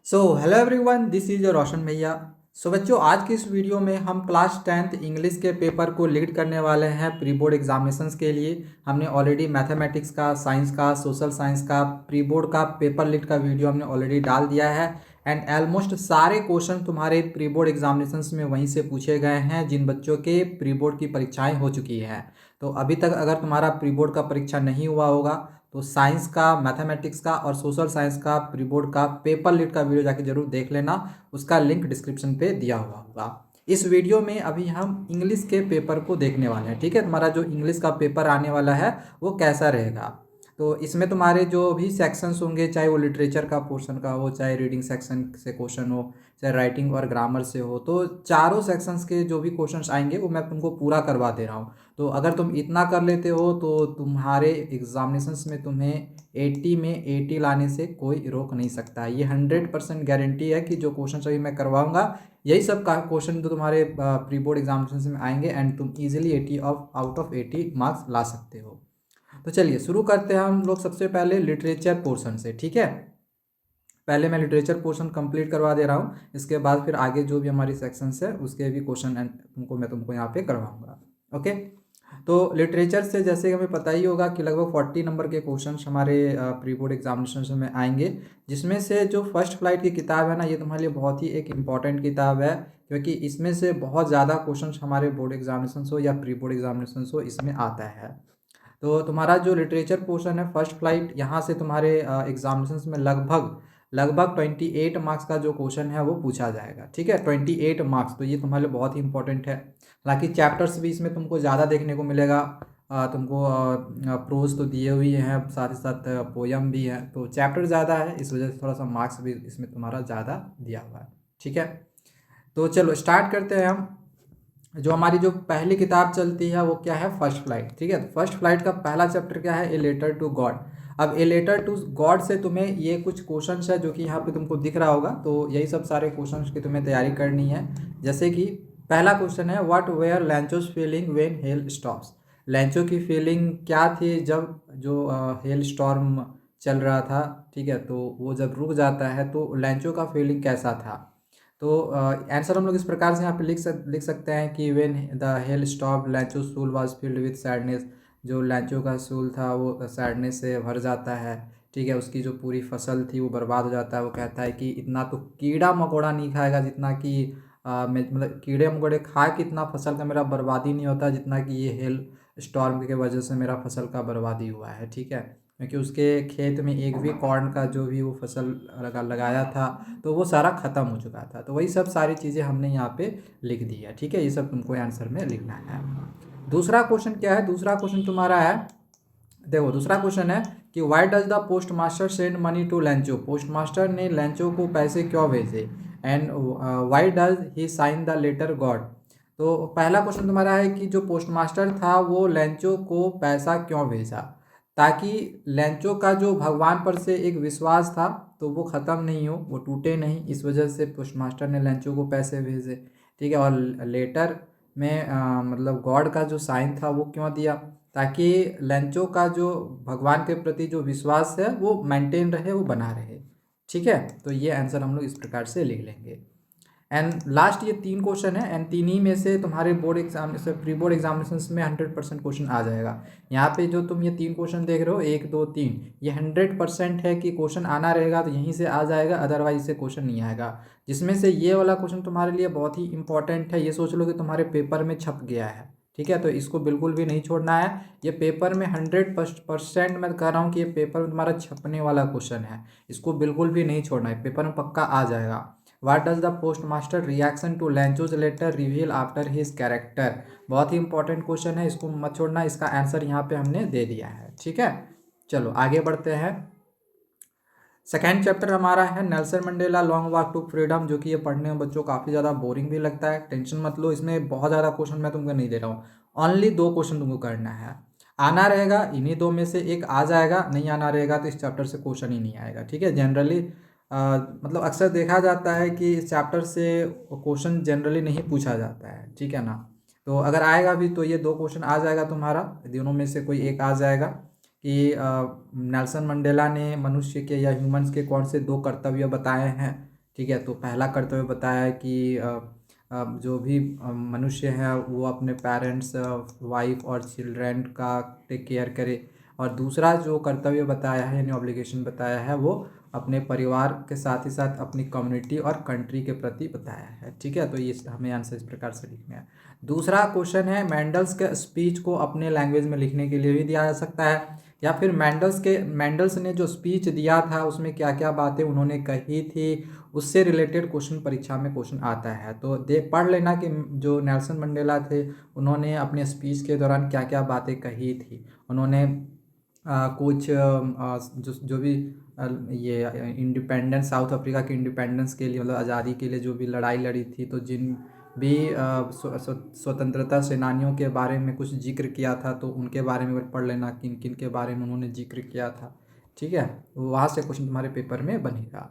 So hello everyone, this is your Roshan भैया। So बच्चों, आज की इस वीडियो में हम क्लास 10th इंग्लिश के पेपर को लीड करने वाले हैं प्री बोर्ड एग्जामिनेशंस के लिए। हमने ऑलरेडी मैथमेटिक्स का, साइंस का, सोशल साइंस का प्री बोर्ड का पेपर लीड का वीडियो हमने ऑलरेडी डाल दिया है। एंड ऑलमोस्ट सारे क्वेश्चन तुम्हारे प्री बोर्ड एग्जामिनेशंस में वहीं से पूछे गए हैं जिन बच्चों के प्री बोर्ड की परीक्षाएं हो चुकी हैं। तो अभी तक अगर तुम्हारा प्री बोर्ड का परीक्षा नहीं हुआ होगा तो साइंस का, मैथमेटिक्स का और सोशल साइंस का प्री बोर्ड का पेपर लीड का वीडियो जाके जरूर देख लेना। उसका लिंक डिस्क्रिप्शन पे दिया हुआ होगा। इस वीडियो में अभी हम इंग्लिश के पेपर को देखने वाले हैं। ठीक है, तुम्हारा जो इंग्लिश का पेपर आने वाला है वो कैसा रहेगा। तो इसमें तुम्हारे जो भी सेक्शंस होंगे, चाहे वो लिटरेचर का पोर्शन का हो, चाहे रीडिंग सेक्शन से क्वेश्चन हो, चाहे राइटिंग और ग्रामर से हो, तो चारों सेक्शंस के जो भी क्वेश्चंस आएंगे वो मैं तुमको पूरा करवा दे रहा हूँ। तो अगर तुम इतना कर लेते हो तो तुम्हारे एग्जामिनेशंस में तुम्हें 80 में 80 लाने से कोई रोक नहीं सकता। ये 100% गारंटी है कि जो क्वेश्चन अभी मैं करवाऊंगा यही सब का क्वेश्चन तो तुम्हारे प्री बोर्ड एग्जामिनेशन में आएंगे एंड तुम इजीली 80 आउट ऑफ 80 मार्क्स ला सकते हो। तो चलिए शुरू करते हैं हम लोग सबसे पहले लिटरेचर पोर्शन से। ठीक है, पहले मैं लिटरेचर पोर्शन कंप्लीट करवा दे रहा हूँ, इसके बाद फिर आगे जो भी हमारी सेक्शंस है उसके भी क्वेश्चन एंड तुमको यहाँ पे करवाऊंगा। ओके, तो लिटरेचर से जैसे हमें पता ही होगा कि लगभग 40 नंबर के क्वेश्चन हमारे प्री बोर्ड एग्जामिनेशन में आएंगे, जिसमें से जो फर्स्ट फ्लाइट की किताब है ना, ये तुम्हारे लिए बहुत ही एक इम्पॉर्टेंट किताब है, क्योंकि इसमें से बहुत ज़्यादा क्वेश्चन हमारे बोर्ड एग्जामिनेशन हो या प्री बोर्ड एग्जामिनेशन हो इसमें आता है। तो तुम्हारा जो लिटरेचर पोर्शन है फर्स्ट फ्लाइट, यहाँ से तुम्हारे एग्जामिनेशन में लगभग लगभग 28 मार्क्स का जो क्वेश्चन है वो पूछा जाएगा। ठीक है, 28 मार्क्स, तो ये तुम्हारे लिए बहुत ही इंपॉर्टेंट है। हालांकि चैप्टर्स भी इसमें तुमको ज़्यादा देखने को मिलेगा। तुमको प्रोज तो दिए हुए हैं, साथ ही साथ पोयम भी है, तो चैप्टर ज़्यादा है, इस वजह से थोड़ा सा मार्क्स भी इसमें तुम्हारा ज़्यादा दिया हुआ है। ठीक है, तो चलो स्टार्ट करते हैं हम। जो हमारी जो पहली किताब चलती है वो क्या है, फर्स्ट फ्लाइट। ठीक है, तो फर्स्ट फ्लाइट का पहला चैप्टर क्या है, ए लेटर टू गॉड। अब ए लेटर टू गॉड से तुम्हें ये कुछ क्वेश्चंस है जो कि यहाँ पे तुमको दिख रहा होगा, तो यही सब सारे क्वेश्चंस की तुम्हें तैयारी करनी है। जैसे कि पहला क्वेश्चन है, what were Lencho's feeling when hail stops. Lencho की फीलिंग क्या थी जब जो हेल स्टॉर्म चल रहा था। ठीक है, तो वो जब रुक जाता है तो लैंचो का फीलिंग कैसा था। तो आंसर हम लोग इस प्रकार से यहाँ पे लिख सकते हैं कि व्हेन द हेल स्टॉप लैंचो सूल वाज फिल्ड विद सैडनेस। जो लैंचो का सूल था वो सैडनेस से भर जाता है। ठीक है, उसकी जो पूरी फसल थी वो बर्बाद हो जाता है। वो कहता है कि इतना तो कीड़ा मकोड़ा नहीं खाएगा जितना कि मतलब कीड़े मकोड़े खा के इतना फसल का मेरा बर्बादी नहीं होता जितना कि ये हेल स्टॉर्म की वजह से मेरा फसल का बर्बादी हुआ है। ठीक है, क्योंकि उसके खेत में एक भी कॉर्न का जो भी वो फसल लगाया था तो वो सारा ख़त्म हो चुका था। तो वही सब सारी चीज़ें हमने यहाँ पे लिख दी है। ठीक है, ये सब तुमको आंसर में लिखना है। दूसरा क्वेश्चन क्या है, दूसरा क्वेश्चन तुम्हारा है, देखो दूसरा क्वेश्चन है कि why does the post master send money to Lencho. Post master ने लैंचो को पैसे क्यों भेजे। And why does he sign the letter God. तो पहला क्वेश्चन तुम्हारा है कि जो पोस्ट मास्टर था वो लैंचो को पैसा क्यों भेजा, ताकि लैंचो का जो भगवान पर से एक विश्वास था तो वो ख़त्म नहीं हो, वो टूटे नहीं, इस वजह से पोस्ट मास्टर ने लैंचो को पैसे भेजे। ठीक है, और लेटर में मतलब गॉड का जो साइन था वो क्यों दिया, ताकि लैंचो का जो भगवान के प्रति जो विश्वास है वो मेंटेन रहे, वो बना रहे। ठीक है, तो ये आंसर हम लोग इस प्रकार से लिख लेंगे। एंड लास्ट ये 3 क्वेश्चन है एंड तीन में से तुम्हारे बोर्ड एग्जाम से प्री बोर्ड एग्जामिनेशन में 100% क्वेश्चन आ जाएगा। यहाँ पे जो तुम ये 3 क्वेश्चन देख रहे हो, 1 2 3, ये 100% है कि क्वेश्चन आना रहेगा तो यहीं से आ जाएगा, अदरवाइज से क्वेश्चन नहीं आएगा। जिसमें से ये वाला क्वेश्चन तुम्हारे लिए बहुत ही इंपॉर्टेंट है, ये सोच लो कि तुम्हारे पेपर में छप गया है। ठीक है, तो इसको बिल्कुल भी नहीं छोड़ना है। ये पेपर में 100% मैं कह रहा हूँ कि ये पेपर में तुम्हारा छपने वाला क्वेश्चन है, इसको बिल्कुल भी नहीं छोड़ना है, पेपर में पक्का आ जाएगा। What does the postmaster reaction to Lancho's letter reveal after his character। बहुत ही इंपॉर्टेंट क्वेश्चन है, इसको मत छोड़ना। इसका आंसर यहाँ पे हमने दे दिया है। ठीक है, चलो आगे बढ़ते हैं। सेकेंड चैप्टर हमारा है Nelson Mandela long walk to freedom, जो कि ये पढ़ने में बच्चों काफ़ी ज़्यादा बोरिंग भी लगता है। टेंशन मत लो, इसमें बहुत ज़्यादा क्वेश्चन मैं तुमको नहीं दे रहा हूँ, ओनली 2 क्वेश्चन तुमको करना है। आना रहेगा इन्हीं 2 में से एक आ जाएगा, नहीं आना रहेगा तो इस चैप्टर से क्वेश्चन ही नहीं आएगा। ठीक है, जनरली मतलब अक्सर देखा जाता है कि इस चैप्टर से क्वेश्चन जनरली नहीं पूछा जाता है। ठीक है ना, तो अगर आएगा भी तो ये 2 क्वेश्चन आ जाएगा तुम्हारा, दोनों में से कोई एक आ जाएगा कि नेल्सन मंडेला ने मनुष्य के या ह्यूमंस के कौन से 2 कर्तव्य बताए हैं। ठीक है। तो पहला कर्तव्य बताया है कि जो भी मनुष्य है वो अपने पेरेंट्स, वाइफ और चिल्ड्रन का टेक केयर करे। और दूसरा जो कर्तव्य बताया है यानी ऑब्लिगेशन बताया है वो अपने परिवार के साथ ही साथ अपनी कम्युनिटी और कंट्री के प्रति बताया है। ठीक है, तो ये हमें आंसर इस प्रकार से लिखना है। दूसरा क्वेश्चन है, मेंडल्स के स्पीच को अपने लैंग्वेज में लिखने के लिए भी दिया जा सकता है, या फिर मेंडल्स ने जो स्पीच दिया था उसमें क्या क्या बातें उन्होंने कही थी उससे रिलेटेड क्वेश्चन परीक्षा में क्वेश्चन आता है। तो पढ़ लेना कि जो नेल्सन मंडेला थे उन्होंने अपने स्पीच के दौरान क्या क्या बातें कही थी। उन्होंने कुछ जो भी ये इंडिपेंडेंस, साउथ अफ्रीका के इंडिपेंडेंस के लिए मतलब आज़ादी के लिए जो भी लड़ाई लड़ी थी, तो जिन भी स्वतंत्रता सेनानियों के बारे में कुछ जिक्र किया था तो उनके बारे में पढ़ लेना किन किन के बारे में उन्होंने जिक्र किया था। ठीक है, वहाँ से क्वेश्चन तुम्हारे पेपर में बनेगा।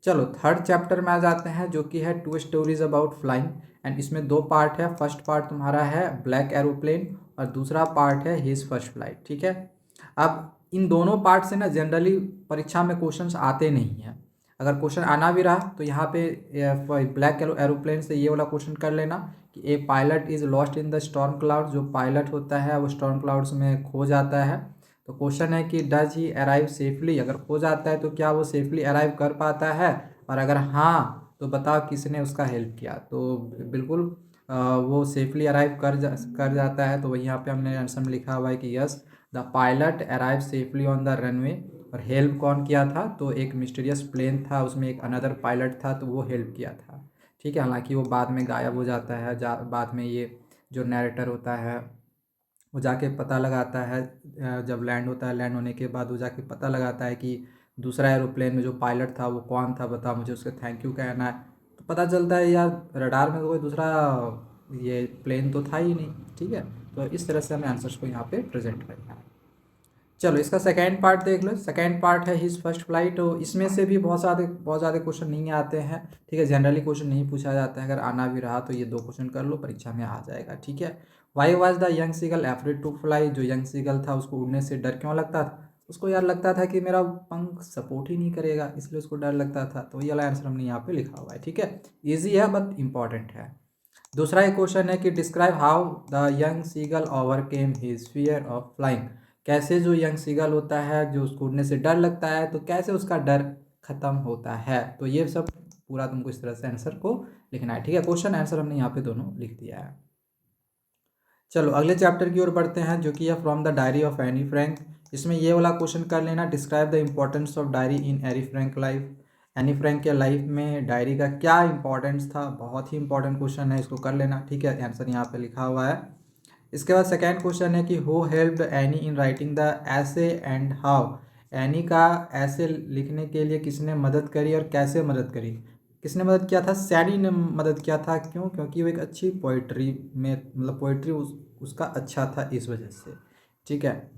चलो थर्ड चैप्टर में आ जाते हैं जो कि है two stories about flying. And इसमें दो पार्ट है। फर्स्ट पार्ट तुम्हारा है ब्लैक एरोप्लेन और दूसरा पार्ट है हिज फर्स्ट फ्लाइट। ठीक है, अब इन दोनों पार्ट से ना जनरली परीक्षा में क्वेश्चंस आते नहीं हैं। अगर क्वेश्चन आना भी रहा तो यहाँ पे ब्लैक एरोप्लेन से ये वाला क्वेश्चन कर लेना कि a pilot is lost in the storm cloud. जो पायलट होता है वो स्टॉर्म क्लाउड्स में खो जाता है। तो क्वेश्चन है कि डज ही अराइव सेफली। अगर खो जाता है तो क्या वो सेफली अराइव कर पाता है, और अगर हाँ तो बताओ किसने उसका हेल्प किया। तो बिल्कुल वो सेफली अराइव कर जाता है। तो वही यहाँ पे हमने आंसर में लिखा हुआ है कि yes the pilot arrive safely on the runway. और हेल्प कौन किया था, तो एक मिस्टीरियस प्लेन था उसमें एक अनदर पायलट था तो वो हेल्प किया था। ठीक है, हालांकि वो बाद में गायब हो जाता है। बाद में ये जो नैरेटर होता है वो जाके पता लगाता है, जब लैंड होता है, लैंड होने के बाद वो जाके पता लगाता है कि दूसरा एरोप्लेन में जो पायलट था वो कौन था, बता मुझे उसके थैंक यू कहना है। तो पता चलता है यार रडार में कोई दूसरा ये प्लेन तो था ही नहीं। ठीक है, तो इस तरह से हमें आंसर्स को यहाँ पे प्रेजेंट करना है। चलो इसका सेकेंड पार्ट देख लो। सेकेंड पार्ट है हिज फर्स्ट फ्लाइट। तो इसमें से भी बहुत ज़्यादा क्वेश्चन नहीं आते हैं। ठीक है, जनरली क्वेश्चन नहीं पूछा जाता है। अगर आना भी रहा तो ये दो क्वेश्चन कर लो, परीक्षा में आ जाएगा। ठीक है, why was the young seagull afraid to fly. जो यंग सीगल था उसको उड़ने से डर क्यों लगता था। उसको यार लगता था कि मेरा पंख सपोर्ट ही नहीं करेगा, इसलिए उसको डर लगता था। तो ये वाला आंसर हमने यहाँ पे लिखा हुआ है। ठीक है, ईजी है बट इंपॉर्टेंट है। दूसरा एक क्वेश्चन है कि describe how the young seagull overcame his fear of flying. कैसे जो यंग सीगल होता है जो उसको उड़ने से डर लगता है तो कैसे उसका डर खत्म होता है। तो ये सब पूरा तुमको इस तरह से आंसर को लिखना है। ठीक है, क्वेश्चन आंसर हमने यहाँ पे दोनों लिख दिया है। चलो अगले चैप्टर की ओर बढ़ते हैं जो कि है from the diary of Anne Frank. इसमें ये वाला क्वेश्चन कर लेना, describe the importance of diary in Anne Frank life. Anne Frank के लाइफ में डायरी का क्या इंपॉर्टेंस था। बहुत ही इंपॉर्टेंट क्वेश्चन है, इसको कर लेना। ठीक है, आंसर यहाँ पे लिखा हुआ है। इसके बाद सेकेंड क्वेश्चन है कि who helped any in writing the ऐसे एंड हाउ। एनी का ऐसे लिखने के लिए किसने मदद करी और कैसे मदद करी। किसने मदद किया था, सैनी ने मदद किया था। क्यों, क्योंकि वो एक अच्छी पोइट्री में मतलब पोइट्री उसका अच्छा था इस वजह से। ठीक है,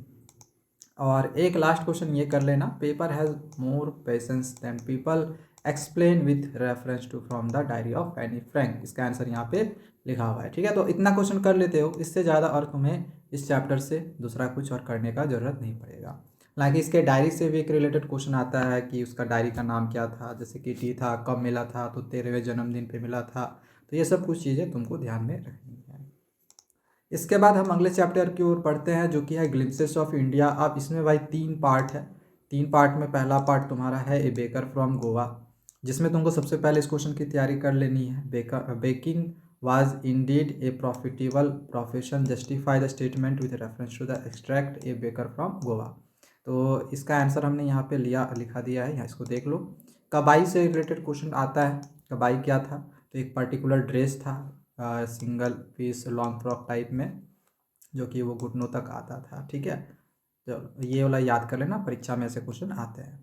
और एक लास्ट क्वेश्चन ये कर लेना, paper has more patience than people explain with reference to from the diary of Anne Frank. इसका आंसर यहाँ पे लिखा हुआ है। ठीक है, तो इतना क्वेश्चन कर लेते हो, इससे ज़्यादा और तुम्हें इस चैप्टर से दूसरा कुछ और करने का ज़रूरत नहीं पड़ेगा। हालांकि इसके डायरी से भी एक रिलेटेड क्वेश्चन आता है कि उसका डायरी का नाम क्या था, जैसे कि टी था, कब मिला था, तो 13वें जन्मदिन पे मिला था। तो ये सब कुछ चीज़ें तुमको ध्यान में रखनी है। इसके बाद हम अगले चैप्टर की ओर पढ़ते हैं जो कि है ग्लिम्पसेस ऑफ इंडिया। अब इसमें भाई 3 पार्ट है। 3 पार्ट में पहला पार्ट तुम्हारा है ए बेकर फ्रॉम गोवा, जिसमें तुमको सबसे पहले इस क्वेश्चन की तैयारी कर लेनी है। Baking was indeed a profitable profession, justify the statement with reference to the extract a baker from Goa. तो इसका आंसर हमने यहाँ पे लिखा दिया है, यहाँ इसको देख लो। कबाई से रिलेटेड क्वेश्चन आता है। कबाई क्या था, तो एक पर्टिकुलर ड्रेस था, single piece long frock type में, जो कि वो घुटनों तक आता था। ठीक है, तो ये वाला याद कर लेना, परीक्षा में ऐसे क्वेश्चन आते हैं।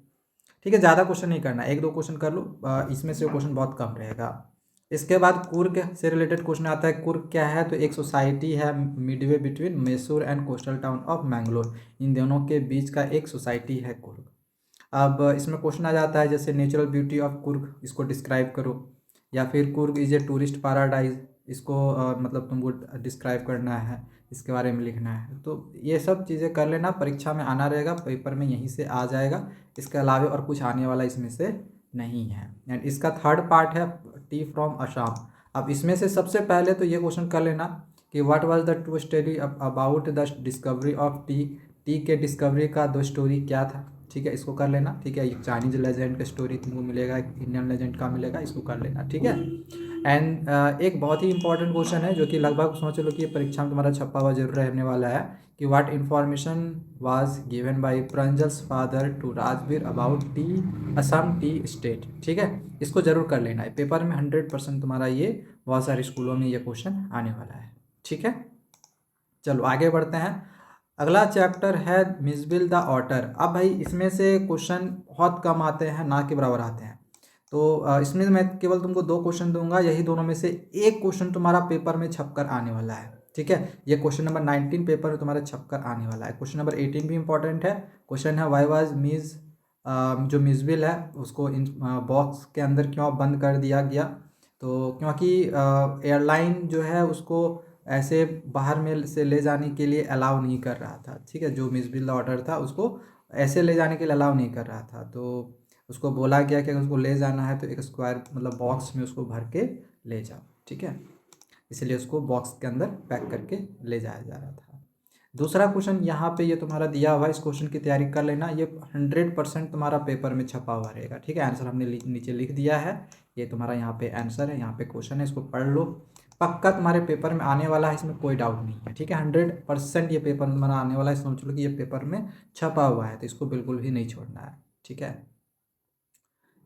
ठीक है, ज़्यादा क्वेश्चन नहीं करना, 1-2 क्वेश्चन कर लो, इसमें से क्वेश्चन बहुत कम रहेगा। इसके बाद कुर्ग से रिलेटेड क्वेश्चन आता है। कुर्ग क्या है, तो एक सोसाइटी है midway between Mysore and coastal town of Mangalore. इन दोनों के बीच का एक सोसाइटी है कुर्ग। अब इसमें क्वेश्चन आ जाता है जैसे नेचुरल ब्यूटी ऑफ कुर्ग, इसको डिस्क्राइब करो। या फिर Coorg is a tourist paradise, इसको मतलब तुमको डिस्क्राइब करना है, इसके बारे में लिखना है। तो ये सब चीज़ें कर लेना, परीक्षा में आना रहेगा, पेपर में यहीं से आ जाएगा। इसके अलावा और कुछ आने वाला इसमें से नहीं है। एंड इसका थर्ड पार्ट है टी फ्रॉम असम। अब इसमें से सबसे पहले तो ये क्वेश्चन कर लेना कि what was the true story about the discovery of T. T के डिस्कवरी का दो स्टोरी क्या था, ठीक है, इसको कर लेना। ठीक है, एक चाइनीज लेजेंड का स्टोरी तुमको मिलेगा, एक इंडियन लेजेंड का मिलेगा, इसको कर लेना। ठीक है। एंड एक बहुत ही इंपॉर्टेंट क्वेश्चन है जो कि लगभग समझ लो कि ये परीक्षा में तुम्हारा छपा हुआ जरूर रहने वाला है कि what information was given by Pranjal's father to Rajvir about tea Assam tea estate. ठीक है, इसको जरूर कर लेना है, पेपर में 100% तुम्हारा ये बहुत सारे स्कूलों में ये क्वेश्चन आने वाला है। ठीक है, चलो आगे बढ़ते हैं। अगला चैप्टर है मिसबिल द ऑटर। अब भाई इसमें से क्वेश्चन बहुत कम आते हैं, ना के बराबर आते हैं। तो इसमें मैं केवल तुमको दो क्वेश्चन दूंगा, यही दोनों में से एक क्वेश्चन तुम्हारा पेपर में छपकर आने वाला है। ठीक है, ये क्वेश्चन नंबर 19 पेपर में तुम्हारा छपकर आने वाला है। क्वेश्चन नंबर 18 भी इंपॉर्टेंट है। क्वेश्चन है वाई वाज मिस जो मिसबिल है उसको इन बॉक्स के अंदर क्यों बंद कर दिया गया। तो क्योंकि एयरलाइन जो है उसको ऐसे बाहर में से ले जाने के लिए अलाउ नहीं कर रहा था। ठीक है, जो मिसबिल ऑर्डर था उसको ऐसे ले जाने के लिए अलाउ नहीं कर रहा था। तो उसको बोला गया कि अगर उसको ले जाना है तो एक स्क्वायर मतलब बॉक्स में उसको भर के ले जाओ। ठीक है, इसलिए उसको बॉक्स के अंदर पैक करके ले जाया जा रहा था। दूसरा क्वेश्चन यहाँ पे ये तुम्हारा दिया हुआ है, इस क्वेश्चन की तैयारी कर लेना, ये 100% तुम्हारा पेपर में छपा हुआ रहेगा। ठीक है, आंसर हमने नीचे लिख दिया है, ये तुम्हारा यहाँ पे आंसर है, यहाँ पे क्वेश्चन है, इसको पढ़ लो, पक्का तुम्हारे पेपर में आने वाला है, इसमें कोई डाउट नहीं है। ठीक है, 100% ये पेपर में तुम्हारा आने वाला है, समझ लो कि ये पेपर में छपा हुआ है, तो इसको बिल्कुल भी नहीं छोड़ना है। ठीक है,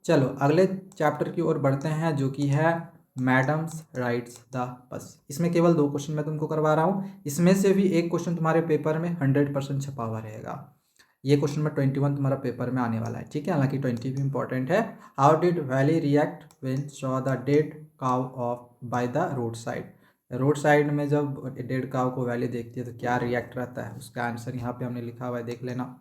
चलो अगले चैप्टर की ओर बढ़ते हैं जो कि है मैडम्स राइट्स द बस। इसमें केवल दो क्वेश्चन मैं तुमको करवा रहा हूँ, इसमें से भी एक क्वेश्चन तुम्हारे पेपर में 100% छपा हुआ रहेगा। ये क्वेश्चन नंबर 21 तुम्हारा पेपर में आने वाला है। ठीक है, हालांकि 20 भी इंपॉर्टेंट है। How did valley react when saw the dead cow of by the road side. Road side में जब डेड काउ को वैली देखती है तो क्या रिएक्ट रहता है, उसका आंसर यहाँ पे हमने लिखा हुआ है, देख लेना।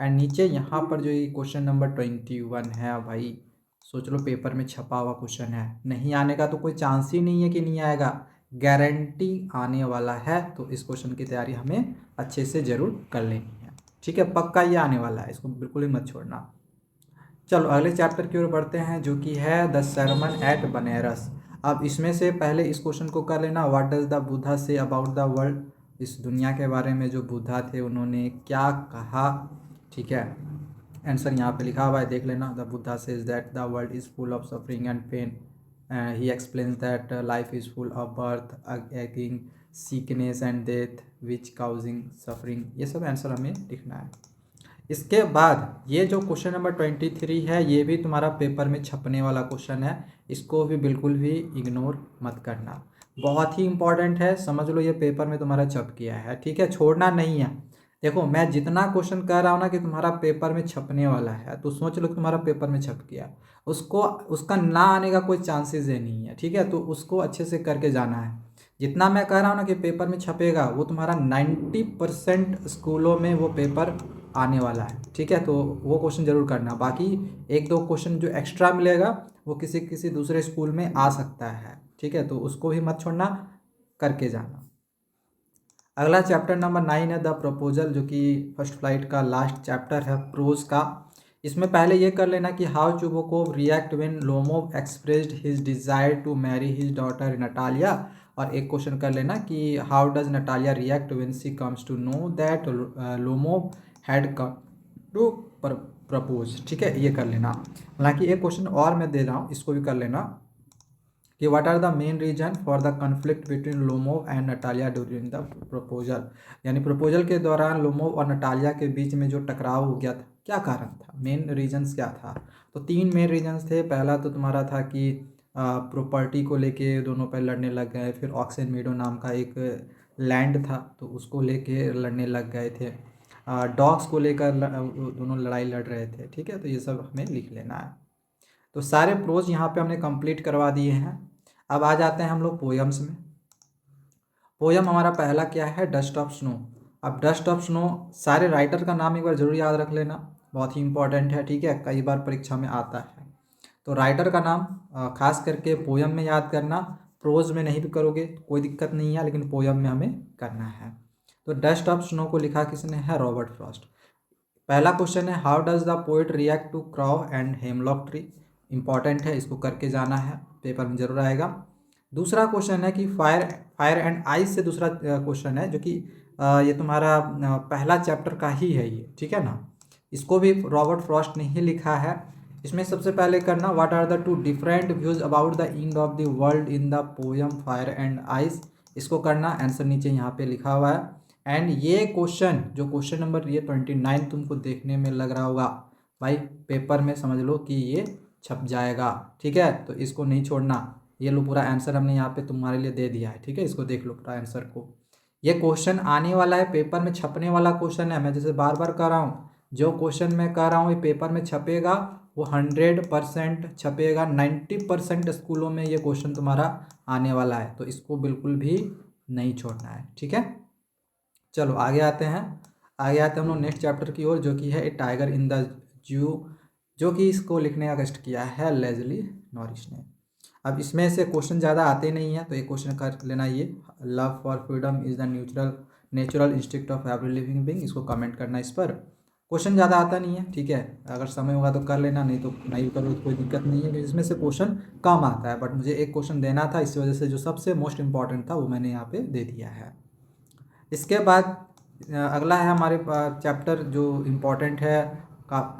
एंड नीचे यहाँ पर जो ये क्वेश्चन नंबर 21 है भाई, सोच लो पेपर में छपा हुआ क्वेश्चन है, नहीं आने का तो कोई चांस ही नहीं है कि नहीं आएगा, गारंटी आने वाला है। तो इस क्वेश्चन की तैयारी हमें अच्छे से जरूर कर लेनी है। ठीक है, पक्का ये आने वाला है, इसको बिल्कुल ही मत छोड़ना। चलो अगले चैप्टर की ओर बढ़ते हैं जो कि है द सरमन एट बनारस। अब इसमें से पहले इस क्वेश्चन को कर लेना, what does the Buddha say about the world. इस दुनिया के बारे में जो बुद्धा थे उन्होंने क्या कहा। ठीक है, आंसर यहाँ पे लिखा हुआ है, देख लेना। The Buddha says that the world is full of suffering and pain. He explains that life is full of birth ageing sickness and death which causing suffering. ये सब आंसर हमें लिखना है। इसके बाद ये जो क्वेश्चन नंबर 23 है ये भी तुम्हारा पेपर में छपने वाला क्वेश्चन है, इसको भी बिल्कुल भी इग्नोर मत करना, बहुत ही इंपॉर्टेंट है, समझ लो ये पेपर में तुम्हारा छप गया है। ठीक है, छोड़ना नहीं है। देखो मैं जितना क्वेश्चन कह रहा हूँ ना कि तुम्हारा पेपर में छपने वाला है, तो सोच लो कि तुम्हारा पेपर में छप गया, उसको उसका ना आने का कोई चांसेस ही नहीं है। ठीक है, तो उसको अच्छे से करके जाना है। जितना मैं कह रहा हूँ ना कि पेपर में छपेगा, वो तुम्हारा 90% स्कूलों में वो पेपर आने वाला है। ठीक है, तो वो क्वेश्चन जरूर करना, बाकी एक दो क्वेश्चन जो एक्स्ट्रा मिलेगा वो किसी किसी दूसरे स्कूल में आ सकता है। ठीक है, तो उसको भी मत छोड़ना, करके जाना। अगला चैप्टर नंबर 9 है द प्रपोजल, जो कि फर्स्ट फ्लाइट का लास्ट चैप्टर है प्रोज का। इसमें पहले ये कर लेना कि how Chubukov react when Lomov expressed his desire to marry his daughter Natalya. और एक क्वेश्चन कर लेना कि how does Natalya react when she comes to know that Lomov had come to propose. ठीक है, ये कर लेना। हालांकि एक क्वेश्चन और मैं दे रहा हूँ, इसको भी कर लेना कि what are the main reason for the conflict between Lomov and Natalia during the proposal. यानी प्रपोजल के दौरान लोमोव और नटालिया के बीच में जो टकराव हो गया था, क्या कारण था, मेन रीजंस क्या था। तो तीन मेन रीजंस थे। पहला तो तुम्हारा था कि प्रॉपर्टी को लेके दोनों पर लड़ने लग गए, फिर ऑक्सन मीडो नाम का एक लैंड था तो उसको लेके लड़ने लग गए थे, डॉग्स को लेकर दोनों लड़ाई लड़ रहे थे। ठीक है, तो ये सब हमें लिख लेना है। तो सारे प्रोज यहाँ पे हमने कंप्लीट करवा दिए हैं। अब आ जाते हैं हम लोग पोयम्स में। पोयम हमारा पहला क्या है, डस्ट ऑफ स्नो। अब डस्ट ऑफ स्नो सारे राइटर का नाम एक बार जरूर याद रख लेना, बहुत ही इंपॉर्टेंट है। ठीक है, कई बार परीक्षा में आता है। तो राइटर का नाम खास करके पोयम में याद करना, प्रोज में नहीं भी करोगे तो कोई दिक्कत नहीं है, लेकिन पोयम में हमें करना है। तो डस्ट ऑफ स्नो को लिखा किसने है, रॉबर्ट फ्रॉस्ट। पहला क्वेश्चन है how does the poet react to crow and hemlock tree. Important है, इसको करके जाना है, पेपर में ज़रूर आएगा। दूसरा क्वेश्चन है कि फायर एंड आइस से दूसरा क्वेश्चन है, जो कि ये तुम्हारा पहला चैप्टर का ही है ये, ठीक है ना। इसको भी रॉबर्ट फ्रॉस्ट ने ही लिखा है। इसमें सबसे पहले करना, what are the two different views about the end of the world in the poem fire and ice. इसको करना, आंसर नीचे यहाँ पे लिखा हुआ है। एंड ये क्वेश्चन, जो क्वेश्चन नंबर ये 29 तुमको देखने में लग रहा होगा भाई, पेपर में समझ लो कि ये छप जाएगा, ठीक है। तो इसको नहीं छोड़ना। ये लो पूरा आंसर हमने यहाँ पे तुम्हारे लिए दे दिया है, ठीक है। इसको देख लो पूरा आंसर को। ये क्वेश्चन आने वाला है, पेपर में छपने वाला क्वेश्चन है। मैं जैसे बार बार कह रहा हूँ, जो क्वेश्चन मैं कह रहा हूँ ये पेपर में छपेगा वो 100% छपेगा। 90% स्कूलों में ये क्वेश्चन तुम्हारा आने वाला है, तो इसको बिल्कुल भी नहीं छोड़ना है, ठीक है। चलो आगे आते हैं हम लोग नेक्स्ट चैप्टर की ओर, जो कि है ए टाइगर इन द जू, जो कि इसको लिखने का कष्ट किया है लेज़ली नॉरिस ने। अब इसमें से क्वेश्चन ज़्यादा आते नहीं हैं, तो एक क्वेश्चन कर लेना, ये love for freedom is the natural instinct of every living being. इसको कमेंट करना इस पर। क्वेश्चन ज़्यादा आता नहीं है, ठीक है। अगर समय होगा तो कर लेना, नहीं तो नहीं करो तो कोई दिक्कत नहीं है, क्योंकि इसमें से क्वेश्चन कम आता है। बट मुझे एक क्वेश्चन देना था, इस वजह से जो सबसे मोस्ट इंपॉर्टेंट था वो मैंने यहाँ पे दे दिया है। इसके बाद अगला है हमारे चैप्टर जो इम्पोर्टेंट है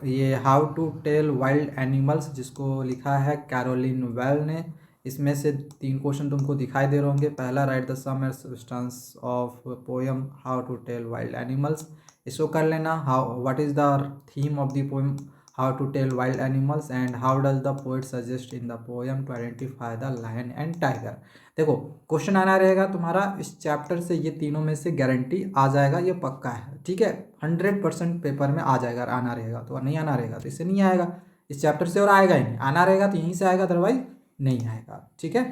ये how to tell wild animals, जिसको लिखा है कैरोलिन वेल ने। इसमें से 3 क्वेश्चन तुमको दिखाई दे रहे होंगे। पहला, write the sum and substance of poem how to tell wild animals. इसको कर लेना। How what is the theme of the poem how to tell wild animals and how does the poet suggest in the poem to identify the lion and tiger. देखो question आना रहेगा तुम्हारा इस chapter से, ये तीनों में से गारंटी आ जाएगा, ये पक्का है, ठीक है। 100% पेपर में आ जाएगा, आना रहेगा तो, नहीं आना रहेगा तो इससे नहीं आएगा इस चैप्टर से, और आएगा ही नहीं। आना रहेगा तो यहीं से आएगा, अदरवाइज नहीं आएगा, ठीक है।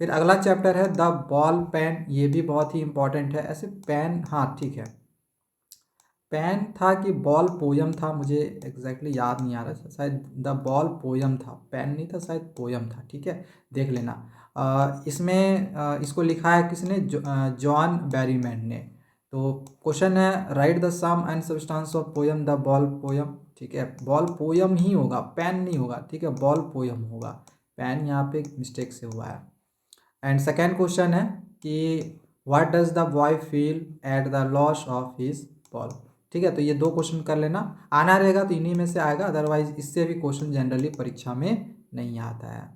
फिर अगला चैप्टर है द बॉल पेन, ये भी बहुत ही इंपॉर्टेंट है। ऐसे पेन, हाँ ठीक है, पेन था कि बॉल पोयम था, मुझे एग्जैक्टली याद नहीं आ रहा, शायद द बॉल पोयम था, पेन नहीं था, शायद पोयम था, ठीक है। देख लेना। इसमें इसको लिखा है किसने, जॉन बैरीमैन ने। तो क्वेश्चन है write the sum and substance of poem the ball poem, ठीक है। बॉल पोयम ही होगा, पेन नहीं होगा, ठीक है, बॉल पोयम होगा। पेन यहाँ पे मिस्टेक से हुआ है। एंड सेकेंड क्वेश्चन है कि what does the boy feel at the loss of his ball, ठीक है। तो ये 2 क्वेश्चन कर लेना, आना रहेगा तो इन्हीं में से आएगा, अदरवाइज इससे भी क्वेश्चन जनरली परीक्षा में नहीं आता है।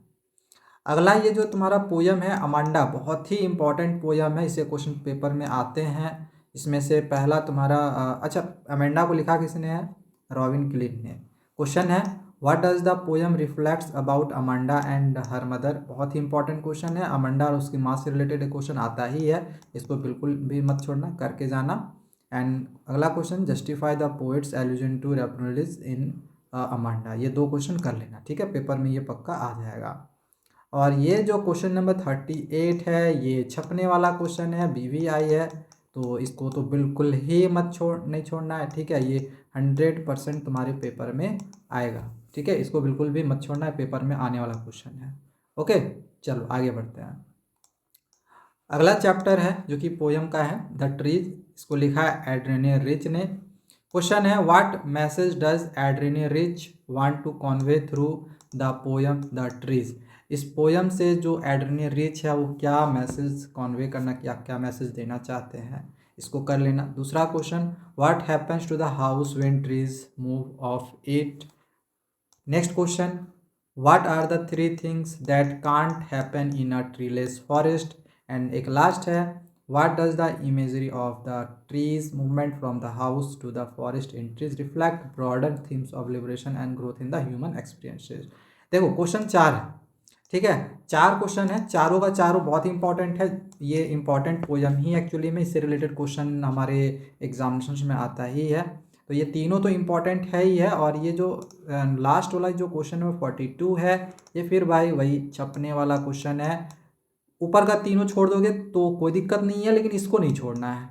अगला ये जो तुम्हारा पोयम है अमांडा, बहुत ही इंपॉर्टेंट पोयम है, इसे क्वेश्चन पेपर में आते हैं। इसमें से पहला तुम्हारा अच्छा, अमांडा को लिखा किसने है, रॉबिन क्लिफ ने। क्वेश्चन है what does the poem reflects about Amanda and her mother, बहुत ही इंपॉर्टेंट क्वेश्चन है। अमांडा और उसकी माँ से रिलेटेड क्वेश्चन आता ही है, इसको बिल्कुल भी मत छोड़ना, करके जाना। एंड अगला question justify the poet's allusion to Rapunzel in Amanda, ये 2 क्वेश्चन कर लेना, ठीक है, पेपर में ये पक्का आ जाएगा। और ये जो क्वेश्चन नंबर 38 है, ये छपने वाला क्वेश्चन है, BVI है, तो इसको तो बिल्कुल ही नहीं छोड़ना है, ठीक है। ये 100% तुम्हारे पेपर में आएगा, ठीक है। इसको बिल्कुल भी मत छोड़ना है, पेपर में आने वाला क्वेश्चन है। ओके, चलो आगे बढ़ते हैं। अगला चैप्टर है जो कि पोयम का है, द ट्रीज, इसको लिखा है एड्रेनिया रिच ने। क्वेश्चन है what message does Adrienne Rich want to convey through the poem the trees. इस पोयम से जो एड्रेनिया रिच है वो क्या मैसेज कन्वे करना, क्या मैसेज देना चाहते हैं, इसको कर लेना। दूसरा question, what happens to the house when trees move off it. Next question, what are the 3 things that can't happen in a treeless forest. And एक लास्ट है, what does the imagery of the trees movement from the house to the forest in trees reflect broader themes of liberation and growth in the human experiences. देखो question 4 है, ठीक है, 4 question है, चारों का चारों बहुत इंपॉर्टेंट है। ये इंपॉर्टेंट पोयम ही एक्चुअली में, इससे रिलेटेड क्वेश्चन हमारे एग्जामिनेशन में आता ही है। तो ये तीनों तो इम्पॉर्टेंट है ही है, और ये जो लास्ट वाला जो क्वेश्चन नंबर 42 है, ये फिर भाई वही छपने वाला क्वेश्चन है। ऊपर का तीनों छोड़ दोगे तो कोई दिक्कत नहीं है, लेकिन इसको नहीं छोड़ना है,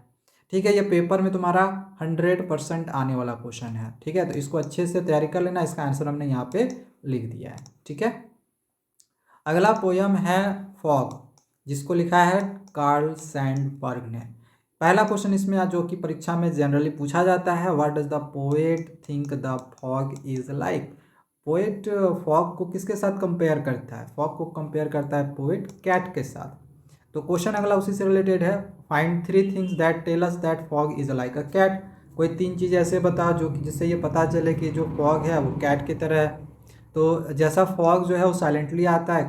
ठीक है। ये पेपर में तुम्हारा 100% आने वाला क्वेश्चन है, ठीक है। तो इसको अच्छे से तैयारी कर लेना, इसका आंसर हमने यहाँ पे लिख दिया है, ठीक है। अगला पोयम है फॉग, जिसको लिखा है कार्ल सैंडबर्ग ने। पहला क्वेश्चन इसमें जो कि परीक्षा में जनरली पूछा जाता है, what does the poet think the fog is like. Poet fog को किसके साथ कंपेयर करता है? फॉग को कंपेयर करता है पोएट कैट के साथ। तो क्वेश्चन अगला उसी से रिलेटेड है। Find 3 things that tell us that fog is like a cat. कोई 3 चीज़ ऐसे बता जो कि जिससे ये पता चले कि जो फॉग है वो कैट की तरह है। तो जैसा फॉग जो है वो साइलेंटली आता है,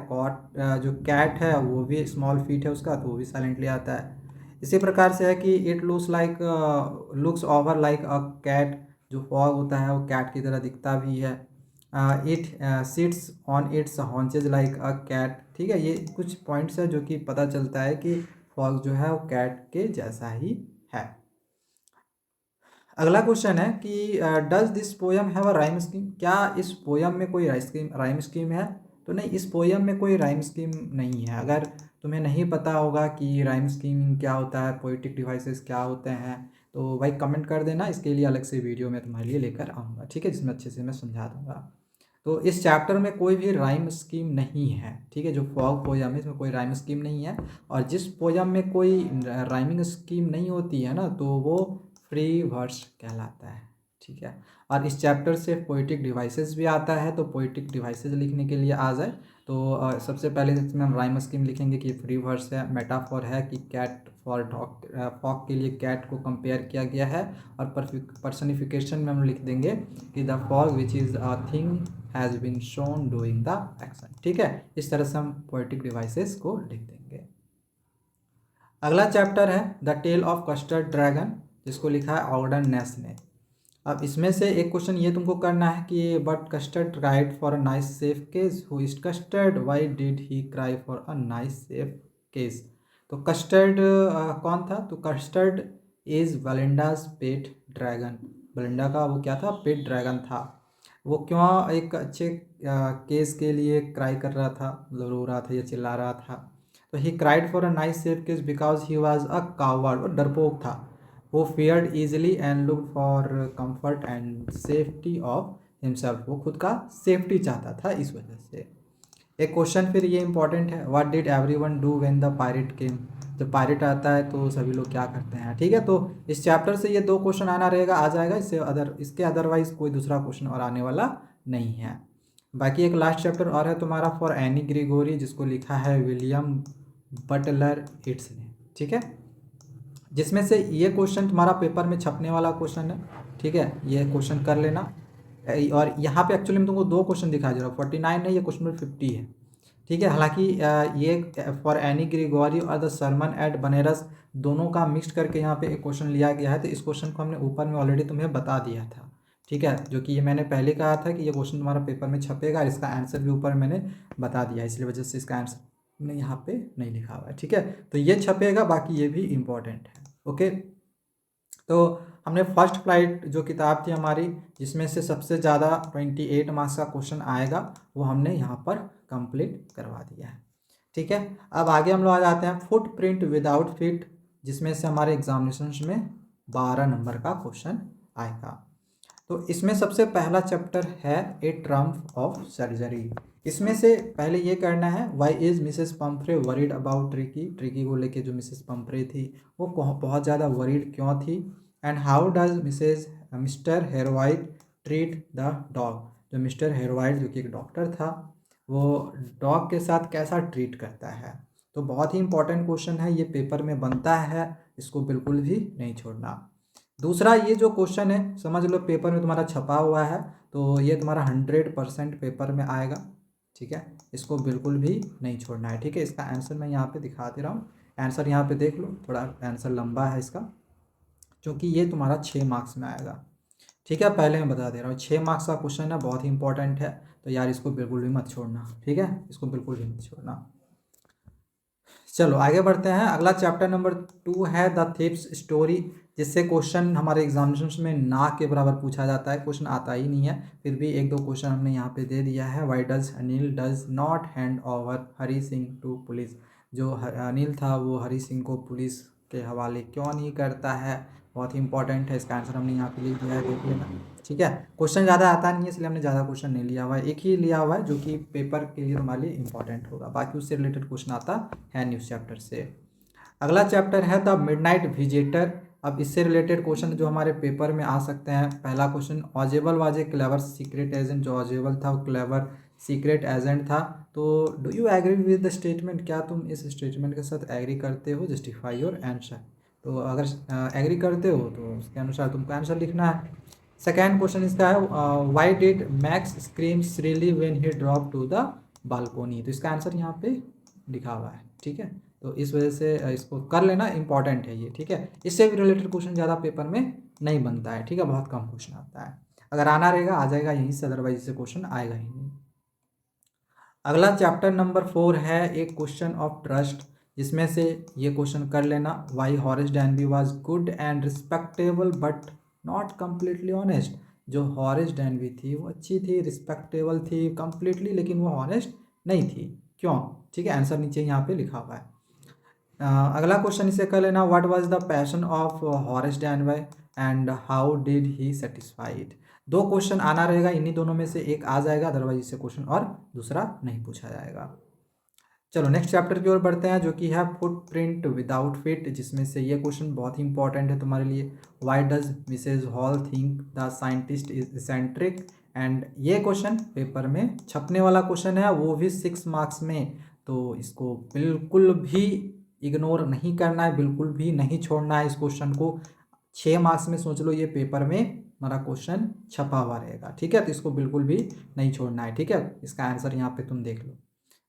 जो कैट है वो भी स्मॉल फीट है उसका, तो वो भी साइलेंटली आता है। इसी प्रकार से है कि it looks over like a cat. जो फॉग होता है वो कैट की तरह दिखता भी है। It sits on its haunches like a cat. ठीक है, ये कुछ पॉइंट्स है जो कि पता चलता है कि फॉग जो है वो कैट के जैसा ही है। अगला क्वेश्चन है कि does this poem have a rhyme scheme. क्या इस पोयम में कोई राइम स्कीम है? तो नहीं, इस पोयम में कोई राइम स्कीम नहीं है। अगर तुम्हें नहीं पता होगा कि राइम स्कीम क्या होता है, पोइटिक डिवाइसेस क्या होते हैं, तो भाई कमेंट कर देना, इसके लिए अलग से वीडियो मैं तुम्हारे लिए लेकर आऊँगा, ठीक है, जिसमें अच्छे से मैं समझा दूँगा। तो इस चैप्टर में कोई भी राइम स्कीम नहीं है, ठीक है। जो फॉग पोयम है इसमें कोई राइम स्कीम नहीं है, और जिस पोयम में कोई राइमिंग स्कीम नहीं होती है ना, तो वो फ्री वर्स कहलाता है, ठीक है। और इस चैप्टर से पोइटिक डिवाइसेस भी आता है, तो पोइटिक डिवाइसेस लिखने के लिए आ जाए तो सबसे पहले इसमें हम राइम स्कीम लिखेंगे कि फ्री वर्स है, मेटाफॉर है कि कैट फॉर डॉग, फॉग के लिए कैट को कंपेयर किया गया है, और पर्सनिफिकेशन में हम लिख देंगे कि the fog which is a thing has been shown doing the action, ठीक है। इस तरह से हम पोइटिक डिवाइसेस को लिख देंगे। अगला चैप्टर है the tale of custard dragon, जिसको लिखा है ऑगडन नेस ने। अब इसमें से एक क्वेश्चन ये तुमको करना है कि but Custard cried for a nice safe cage, who is Custard, why did he cry for a nice safe cage. तो कस्टर्ड कौन था? तो Custard is Belinda's pet dragon. Belinda का वो क्या था? पेट ड्रैगन था। वो क्यों एक अच्छे केस के लिए क्राई कर रहा था, मतलब रो रहा था या चिल्ला रहा था? तो he cried for a nice safe cage because he was a coward, वो डरपोक था। वो feared easily and look for comfort and safety of himself, वो खुद का सेफ्टी चाहता था इस वजह से। एक क्वेश्चन फिर ये इंपॉर्टेंट है, what did everyone do when the pirate came. जब पायरेट आता है तो सभी लोग क्या करते हैं, ठीक है। तो इस चैप्टर से ये 2 क्वेश्चन आना रहेगा, आ जाएगा, इसके अदरवाइज कोई दूसरा क्वेश्चन और आने वाला नहीं है। बाकी एक लास्ट चैप्टर और है तुम्हारा फॉर एनी ग्रिगोरी, जिसको लिखा है विलियम बटलर इट्स ने, ठीक है। जिसमें से ये क्वेश्चन तुम्हारा पेपर में छपने वाला क्वेश्चन है, ठीक है, ये क्वेश्चन कर लेना। और यहाँ पे एक्चुअली मैं तुमको 2 क्वेश्चन दिखा दे रहा हूँ, 49 है, ये क्वेश्चन नंबर 50 है, ठीक है। हालांकि ये फॉर एनी ग्रिगोरी और द सरमन एट बनेरस दोनों का मिक्स करके यहाँ पे एक क्वेश्चन लिया गया है। तो इस क्वेश्चन को हमने ऊपर में ऑलरेडी तुम्हें बता दिया था, ठीक है, जो कि ये मैंने पहले कहा था कि ये क्वेश्चन तुम्हारा पेपर में छपेगा, इसका आंसर भी ऊपर मैंने बता दिया, इसलिए वजह से इसका आंसर मैंने यहाँ पे नहीं लिखा हुआ है, ठीक है। तो ये छपेगा, बाकी ये भी इम्पोर्टेंट है, ओके। तो हमने फर्स्ट फ्लाइट जो किताब थी हमारी, जिसमें से सबसे ज़्यादा 28 मार्क्स का क्वेश्चन आएगा, वो हमने यहाँ पर कंप्लीट करवा दिया है, ठीक है। अब आगे हम लोग आ जाते हैं फुट प्रिंट विदाउट फिट, जिसमें से हमारे एग्जामिनेशन में 12 नंबर का क्वेश्चन आएगा। तो इसमें सबसे पहला चैप्टर है ए ट्रम्प ऑफ सर्जरी। इसमें से पहले ये करना है, why is Mrs Pumphrey worried about Tricki. Tricki को लेके जो मिसेस पंफ्रे थी वो बहुत ज़्यादा वरीड क्यों थी। And how does Mr Herriot treat the dog. जो मिस्टर हेरोवाइट जो कि एक डॉक्टर था, वो डॉग के साथ कैसा ट्रीट करता है। तो बहुत ही इंपॉर्टेंट क्वेश्चन है, ये पेपर में बनता है, इसको बिल्कुल भी नहीं छोड़ना। दूसरा ये जो क्वेश्चन है समझ लो पेपर में तुम्हारा छपा हुआ है, तो ये तुम्हारा 100% पेपर में आएगा, ठीक है, इसको बिल्कुल भी नहीं छोड़ना है, ठीक है। इसका आंसर मैं यहाँ पे दिखा दे रहा हूँ, आंसर यहाँ पे देख लो, थोड़ा आंसर लंबा है इसका, क्योंकि ये तुम्हारा 6 मार्क्स में आएगा, ठीक है। पहले मैं बता दे रहा हूँ 6 मार्क्स का क्वेश्चन है, बहुत ही इंपॉर्टेंट है, तो यार इसको बिल्कुल भी मत छोड़ना, ठीक है, इसको बिल्कुल भी मत छोड़ना। चलो आगे बढ़ते हैं। अगला चैप्टर नंबर 2 है द थीप्स स्टोरी, जिससे क्वेश्चन हमारे एग्जामिनेशन में ना के बराबर पूछा जाता है, क्वेश्चन आता ही नहीं है, फिर भी 1-2 क्वेश्चन हमने यहाँ पे दे दिया है। Why does Anil does not hand over Hari Singh to police. जो अनिल था वो हरी सिंह को पुलिस के हवाले क्यों नहीं करता है, बहुत ही इंपॉर्टेंट है, इसका आंसर हमने यहाँ पे लिख दिया है, देख लेना, ठीक है। क्वेश्चन ज़्यादा आता नहीं है, इसलिए हमने ज़्यादा क्वेश्चन नहीं लिया हुआ है, एक ही लिया हुआ है जो कि पेपर के लिए हमारे लिए इंपॉर्टेंट होगा, बाकी उससे रिलेटेड क्वेश्चन आता है न्यूज़ चैप्टर से। अगला चैप्टर है द मिडनाइट विजिटर। अब इससे रिलेटेड क्वेश्चन जो हमारे पेपर में आ सकते हैं, पहला question, Ausable was a clever secret agent. जो ऑजेबल था वो क्लेवर सीक्रेट एजेंट था। तो do you agree with the statement, क्या तुम इस स्टेटमेंट के साथ एग्री करते हो? Justify your answer. तो अगर एग्री करते हो तो उसके अनुसार तुमको आंसर लिखना है। सेकेंड क्वेश्चन इसका है, why did Max scream shrilly when he drop to the balcony. तो इसका आंसर यहाँ पे लिखा हुआ है, ठीक है। तो इस वजह से इसको कर लेना, इंपॉर्टेंट है ये, ठीक है। इससे भी रिलेटेड क्वेश्चन ज़्यादा पेपर में नहीं बनता है, ठीक है, बहुत कम क्वेश्चन आता है। अगर आना रहेगा आ जाएगा यहीं से, अदरवाइज इससे क्वेश्चन आएगा ही नहीं। अगला चैप्टर नंबर 4 है एक क्वेश्चन ऑफ ट्रस्ट, जिसमें से ये क्वेश्चन कर लेना, why Horace Danby was good and respectable but not completely honest. जो हॉरेस डैनबी थी वो अच्छी थी, रिस्पेक्टेबल थी कम्प्लीटली, लेकिन वो ऑनेस्ट नहीं थी, क्यों? ठीक है, आंसर नीचे यहाँ पे लिखा हुआ है। अगला क्वेश्चन इसे कर लेना, what was the passion of Horace डैनबी and how did he satisfied. दो क्वेश्चन आना रहेगा, इन्हीं दोनों में से एक आ जाएगा, अदरवाइज इससे क्वेश्चन और दूसरा नहीं पूछा जाएगा। चलो नेक्स्ट चैप्टर की ओर बढ़ते हैं, जो कि है फुटप्रिंट विदाउट फिट, जिसमें से ये क्वेश्चन बहुत ही इंपॉर्टेंट है तुम्हारे लिए। Why does Mrs Hall think the scientist is eccentric. And ये क्वेश्चन पेपर में छपने वाला क्वेश्चन है, वो भी 6 मार्क्स में। तो इसको बिल्कुल भी इग्नोर नहीं करना है, बिल्कुल भी नहीं छोड़ना है इस क्वेश्चन को। 6 मार्क्स में सोच लो ये पेपर में हमारा क्वेश्चन छपा हुआ रहेगा, ठीक है। तो इसको बिल्कुल भी नहीं छोड़ना है, ठीक है। इसका आंसर यहाँ पे तुम देख लो,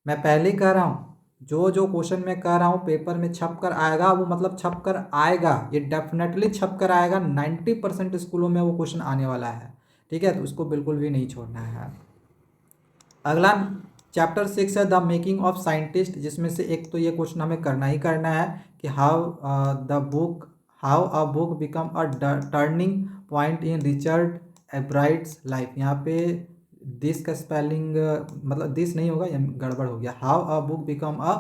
मैं पहले ही कह रहा हूँ, जो जो क्वेश्चन मैं कह रहा हूँ पेपर में छप कर आएगा, वो मतलब छप कर आएगा, ये डेफिनेटली छप कर आएगा। 90% स्कूलों में वो क्वेश्चन आने वाला है, ठीक है। तो उसको बिल्कुल भी नहीं छोड़ना है। अगला चैप्टर 6 है द मेकिंग ऑफ साइंटिस्ट, जिसमें से एक तो ये क्वेश्चन हमें करना ही करना है कि how a book become a turning point in Richard Ebright's life. यहाँ पे दिस का स्पेलिंग मतलब दिस नहीं होगा, ये गड़बड़ हो गया। How a book become a,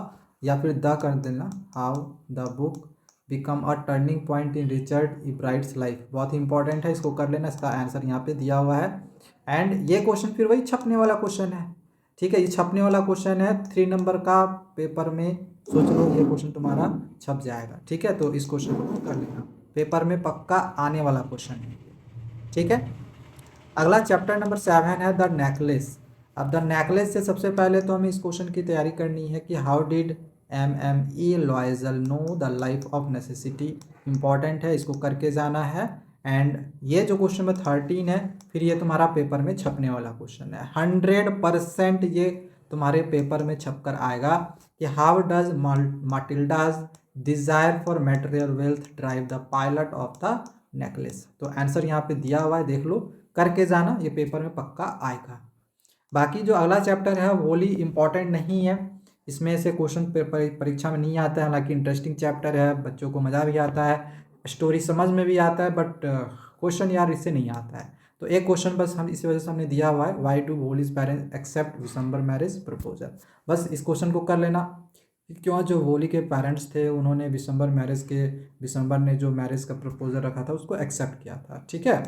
या फिर द कर देना, how the book become a turning point in Richard Ebright's life, बहुत ही इंपॉर्टेंट है, इसको कर लेना। इसका आंसर यहाँ पे दिया हुआ है। एंड ये क्वेश्चन फिर वही छपने वाला क्वेश्चन है, ठीक है। ये छपने वाला क्वेश्चन है 3 नंबर का पेपर में, सोच लो ये क्वेश्चन तुम्हारा छप जाएगा, ठीक है। तो इस क्वेश्चन को कर लेना, पेपर में पक्का आने वाला क्वेश्चन है, ठीक है। अगला चैप्टर नंबर 7 है द नेकलेस। अब द नेकलेस से सबसे पहले तो हमें इस क्वेश्चन की तैयारी करनी है कि how did MME लॉयजल know the life of necessity. Important है, इसको करके जाना है। एंड ये जो क्वेश्चन नंबर 13 है, फिर ये तुम्हारा पेपर में छपने वाला क्वेश्चन है। 100% ये तुम्हारे पेपर में छप कर आएगा कि how does Matilda's desire for material wealth drive the plot of the necklace. तो आंसर यहाँ पे दिया हुआ है, देख लो, करके जाना, ये पेपर में पक्का आएगा। बाकी जो अगला चैप्टर है वो ही इंपॉर्टेंट नहीं है, इसमें से क्वेश्चन पेपर परीक्षा में नहीं आता है। हालांकि इंटरेस्टिंग चैप्टर है, बच्चों को मज़ा भी आता है, स्टोरी समझ में भी आता है, बट क्वेश्चन यार इससे नहीं आता है। तो एक क्वेश्चन बस हम इसी वजह से हमने दिया हुआ है, why do Bholi's parents accept Bishamber marriage proposal. बस इस क्वेश्चन को कर लेना, क्यों जो वोली के पेरेंट्स थे उन्होंने विशंबर ने जो मैरिज का प्रपोजल रखा था उसको एक्सेप्ट किया था, ठीक है।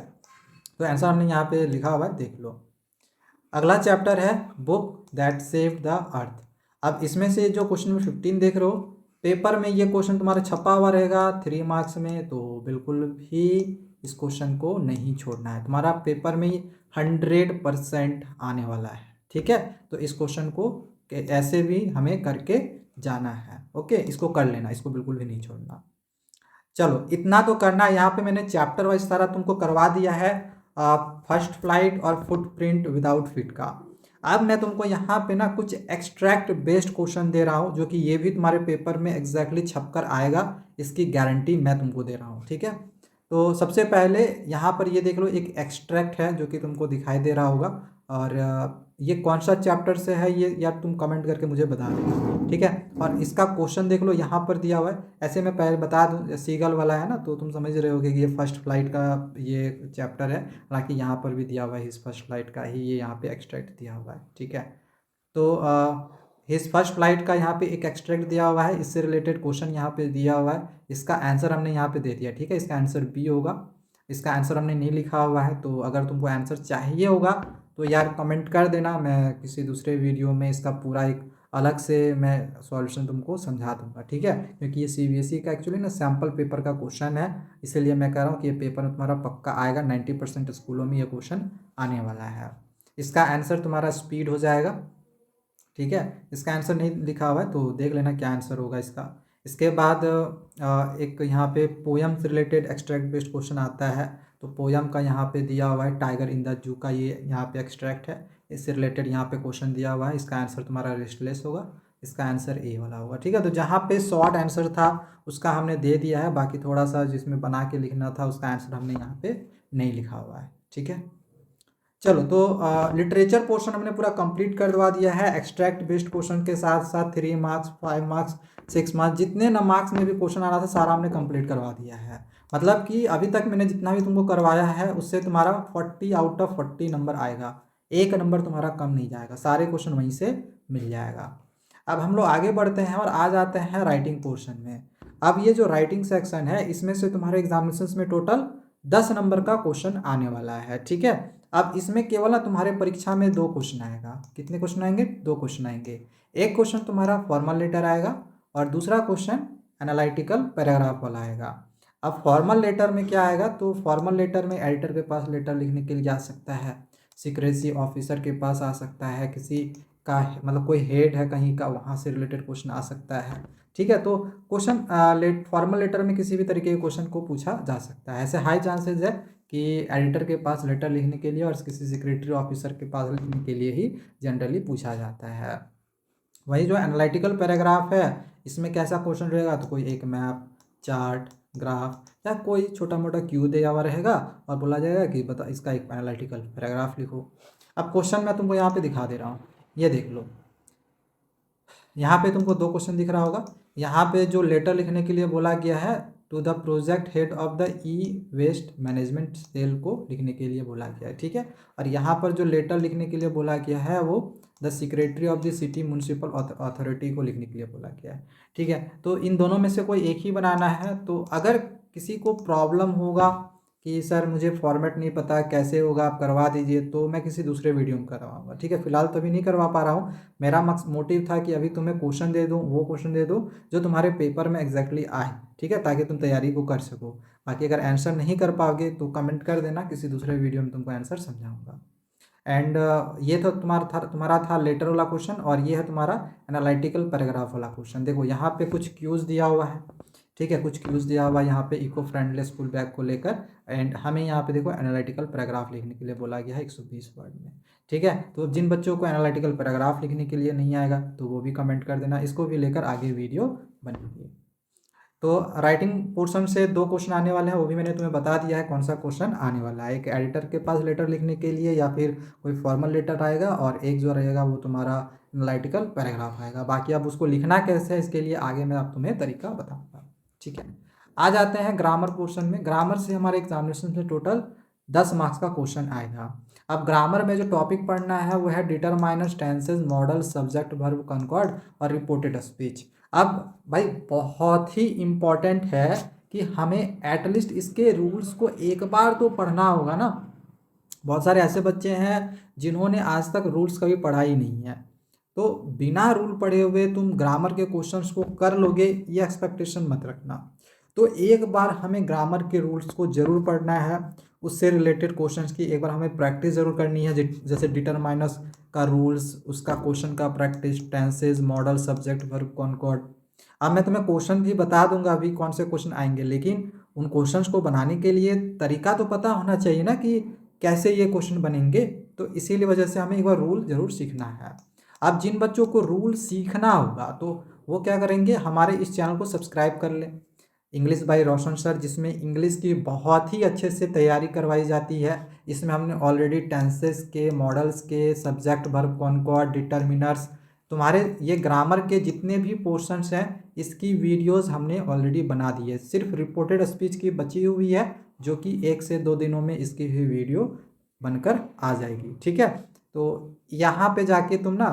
तो आंसर हमने यहाँ पे लिखा हुआ है, देख लो। अगला चैप्टर है book that saved the earth. अब इसमें से जो क्वेश्चन नंबर 15 देख रहे हो, पेपर में ये क्वेश्चन तुम्हारा छपा हुआ रहेगा 3 मार्क्स में, तो बिल्कुल भी इस क्वेश्चन को नहीं छोड़ना है, तुम्हारा पेपर में 100% आने वाला है, ठीक है। तो इस क्वेश्चन को ऐसे भी हमें करके जाना है, ओके। इसको कर लेना, इसको बिल्कुल भी नहीं छोड़ना। चलो इतना तो करना है, यहाँ पे मैंने चैप्टर वाइज सारा तुमको करवा दिया है, फर्स्ट फ्लाइट और फुटप्रिंट विदाउट फिट का। अब मैं तुमको यहाँ पे ना कुछ एक्सट्रैक्ट बेस्ड क्वेश्चन दे रहा हूँ, जो कि ये भी तुम्हारे पेपर में एग्जैक्टली छप कर आएगा, इसकी गारंटी मैं तुमको दे रहा हूँ, ठीक है। तो सबसे पहले यहाँ पर ये देख लो, एक एक्सट्रैक्ट है जो कि तुमको दिखाई दे रहा होगा, और ये कौन सा चैप्टर से है ये यार तुम कमेंट करके मुझे बता देना, ठीक है। और इसका क्वेश्चन देख लो यहाँ पर दिया हुआ है, ऐसे मैं पहले बता दूँ, सीगल वाला है ना, तो तुम समझ रहे होगे कि ये फर्स्ट फ्लाइट का ये चैप्टर है। हालांकि यहाँ पर भी दिया हुआ है इस फर्स्ट फ्लाइट का ही, ये यहाँ पे एक्सट्रैक्ट दिया हुआ है, ठीक है। तो हिज फर्स्ट फ्लाइट का यहाँ पे एक एक्सट्रैक्ट दिया हुआ है, इससे रिलेटेड क्वेश्चन यहाँ पे दिया हुआ है, इसका आंसर हमने यहाँ पे दे दिया, ठीक है। इसका आंसर बी होगा, इसका आंसर हमने नहीं लिखा हुआ है। तो अगर तुमको आंसर चाहिए होगा तो यार कमेंट कर देना, मैं किसी दूसरे वीडियो में इसका पूरा एक अलग से मैं सॉल्यूशन तुमको समझा दूंगा, ठीक है। क्योंकि ये सीबीएसई का एक्चुअली ना सैम्पल पेपर का क्वेश्चन है, इसीलिए मैं कह रहा हूँ कि ये पेपर में तुम्हारा पक्का आएगा। 90% स्कूलों में ये क्वेश्चन आने वाला है। इसका आंसर तुम्हारा स्पीड हो जाएगा, ठीक है। इसका आंसर नहीं लिखा हुआ है तो देख लेना क्या आंसर होगा इसका। इसके बाद एक यहाँ पे पोयम से रिलेटेड एक्सट्रैक्ट बेस्ड क्वेश्चन आता है। तो पोयम का यहाँ पे दिया हुआ है टाइगर इन द जू का, ये यहाँ पे एक्सट्रैक्ट है, इससे रिलेटेड यहाँ पे क्वेश्चन दिया हुआ है। इसका आंसर तुम्हारा रेस्टलेस होगा, इसका आंसर ए वाला होगा, ठीक है। तो जहाँ पे शॉर्ट आंसर था उसका हमने दे दिया है, बाकी थोड़ा सा जिसमें बना के लिखना था उसका आंसर हमने यहाँ पे नहीं लिखा हुआ है, ठीक है। चलो, तो लिटरेचर पोर्शन हमने पूरा कंप्लीट करवा दिया है। एक्सट्रैक्ट बेस्ड क्वेश्चन के साथ साथ 3 मार्क्स, 5 मार्क्स, 6 मार्क्स, जितने ना मार्क्स में भी क्वेश्चन आ रहा था सारा हमने कंप्लीट करवा दिया है। मतलब कि अभी तक मैंने जितना भी तुमको करवाया है उससे तुम्हारा 40 आउट ऑफ 40 नंबर आएगा, एक नंबर तुम्हारा कम नहीं जाएगा, सारे क्वेश्चन वहीं से मिल जाएगा। अब हम लोग आगे बढ़ते हैं और आ जाते हैं राइटिंग पोर्शन में। अब ये जो राइटिंग सेक्शन है इसमें से तुम्हारे एग्जामिनेशन में टोटल 10 नंबर का क्वेश्चन आने वाला है, ठीक है। अब इसमें केवल ना तुम्हारे परीक्षा में 2 क्वेश्चन आएगा। कितने क्वेश्चन आएंगे? 2 क्वेश्चन आएंगे। एक क्वेश्चन तुम्हारा फॉर्मल लेटर आएगा और दूसरा क्वेश्चन एनालिटिकल पैराग्राफ वाला आएगा। अब फॉर्मल लेटर में क्या आएगा? तो फॉर्मल लेटर में एडिटर के पास लेटर लिखने के लिए जा सकता है, सिक्रेसी ऑफिसर के पास आ सकता है, किसी का मतलब कोई हेड है कहीं का, वहाँ से रिलेटेड क्वेश्चन आ सकता है, ठीक है। तो क्वेश्चन फॉर्मल लेटर में किसी भी तरीके के क्वेश्चन को पूछा जा सकता है। ऐसे हाई चांसेस है कि एडिटर के पास लेटर लिखने के लिए और किसी सेक्रेटरी ऑफिसर के पास लिखने के लिए ही जनरली पूछा जाता है। वही जो एनालिटिकल पैराग्राफ है इसमें कैसा क्वेश्चन रहेगा? तो कोई एक मैप, चार्ट, ग्राफ या कोई छोटा मोटा क्यू दिया हुआ रहेगा और बोला जाएगा कि बता इसका एक एनालिटिकल पैराग्राफ लिखो। अब क्वेश्चन मैं तुमको यहाँ पे दिखा दे रहा हूँ, ये देख लो। यहाँ पे तुमको 2 क्वेश्चन दिख रहा होगा। यहाँ पे जो लेटर लिखने के लिए बोला गया है to the project head of the e waste management cell को लिखने के लिए बोला गया है, ठीक है। और यहाँ पर जो लेटर लिखने के लिए बोला गया है वो the secretary of the city municipal authority को लिखने के लिए बोला गया है, ठीक है। तो इन दोनों में से कोई एक ही बनाना है। तो अगर किसी को प्रॉब्लम होगा कि सर मुझे फॉर्मेट नहीं पता कैसे होगा, आप करवा दीजिए, तो मैं किसी दूसरे वीडियो में करवाऊंगा, ठीक है। फिलहाल तो अभी नहीं करवा पा रहा हूँ। मेरा मोटिव था कि अभी तुम्हें क्वेश्चन दे दूँ, वो क्वेश्चन दे दूँ जो तुम्हारे पेपर में एग्जैक्टली आए, ठीक है, ताकि तुम तैयारी को कर सको। बाकी अगर आंसर नहीं कर पाओगे तो कमेंट कर देना, किसी दूसरे वीडियो में तुमको आंसर समझाऊंगा। एंड ये तो तुम्हारा था लेटर वाला क्वेश्चन, और ये है तुम्हारा एनालिटिकल पैराग्राफ वाला क्वेश्चन। देखो यहाँ पे कुछ क्यूज दिया हुआ है, ठीक है, कुछ क्यूज दिया हुआ है यहाँ पे इको फ्रेंडली स्कूल बैग को लेकर। एंड हमें यहाँ पे देखो एनालिटिकल पैराग्राफ लिखने के लिए बोला गया है 120 वर्ड में, ठीक है। तो जिन बच्चों को एनालिटिकल पैराग्राफ लिखने के लिए नहीं आएगा तो वो भी कमेंट कर देना, इसको भी लेकर आगे वीडियो बनेगी। तो राइटिंग पोर्शन से 2 क्वेश्चन आने वाले हैं, वो भी मैंने तुम्हें बता दिया है कौन सा क्वेश्चन आने वाला है। एक एडिटर के पास लेटर लिखने के लिए या फिर कोई फॉर्मल लेटर आएगा, और एक जो रहेगा वो तुम्हारा एनालिटिकल पैराग्राफ आएगा। बाकी अब उसको लिखना कैसे है इसके लिए आगे मैं अब तुम्हें तरीका बताऊंगा, ठीक है। आ जाते हैं ग्रामर पोर्शन में। ग्रामर से हमारे एग्जामिनेशन से टोटल 10 मार्क्स का क्वेश्चन आएगा। अब ग्रामर में जो टॉपिक पढ़ना है वो है determiners, tenses, modal, subject, verb, concord और रिपोर्टेड स्पीच। अब भाई बहुत ही इम्पॉर्टेंट है कि हमें एटलीस्ट इसके रूल्स को एक बार तो पढ़ना होगा ना। बहुत सारे ऐसे बच्चे हैं जिन्होंने आज तक रूल्स कभी पढ़ा ही नहीं है, तो बिना रूल पढ़े हुए तुम ग्रामर के क्वेश्चंस को कर लोगे ये एक्सपेक्टेशन मत रखना। तो एक बार हमें ग्रामर के रूल्स को ज़रूर पढ़ना है, उससे रिलेटेड क्वेश्चंस की एक बार हमें प्रैक्टिस ज़रूर करनी है। जैसे डिटरमाइनर्स का रूल्स, उसका क्वेश्चन का practice, tenses, modal, subject, verb, concord. अब मैं तुम्हें क्वेश्चन भी बता दूंगा अभी कौन से क्वेश्चन आएंगे, लेकिन उन क्वेश्चंस को बनाने के लिए तरीका तो पता होना चाहिए ना कि कैसे ये क्वेश्चन बनेंगे। तो इसीलिए वजह से हमें एक बार रूल जरूर सीखना है। अब जिन बच्चों को रूल सीखना होगा तो वो क्या करेंगे, हमारे इस चैनल को सब्सक्राइब कर लें, इंग्लिश बाय रोशन सर, जिसमें इंग्लिश की बहुत ही अच्छे से तैयारी करवाई जाती है। इसमें हमने ऑलरेडी टेंसेस के, मॉडल्स के, सब्जेक्ट, वर्ब, कॉन्कॉर्ड, डिटर्मिनर्स, तुम्हारे ये ग्रामर के जितने भी पोर्शंस हैं इसकी वीडियोस हमने ऑलरेडी बना दी है। सिर्फ रिपोर्टेड स्पीच की बची हुई है जो कि 1 से 2 दिनों में इसकी भी वीडियो बनकर आ जाएगी, ठीक है। तो यहाँ पे जाके तुम ना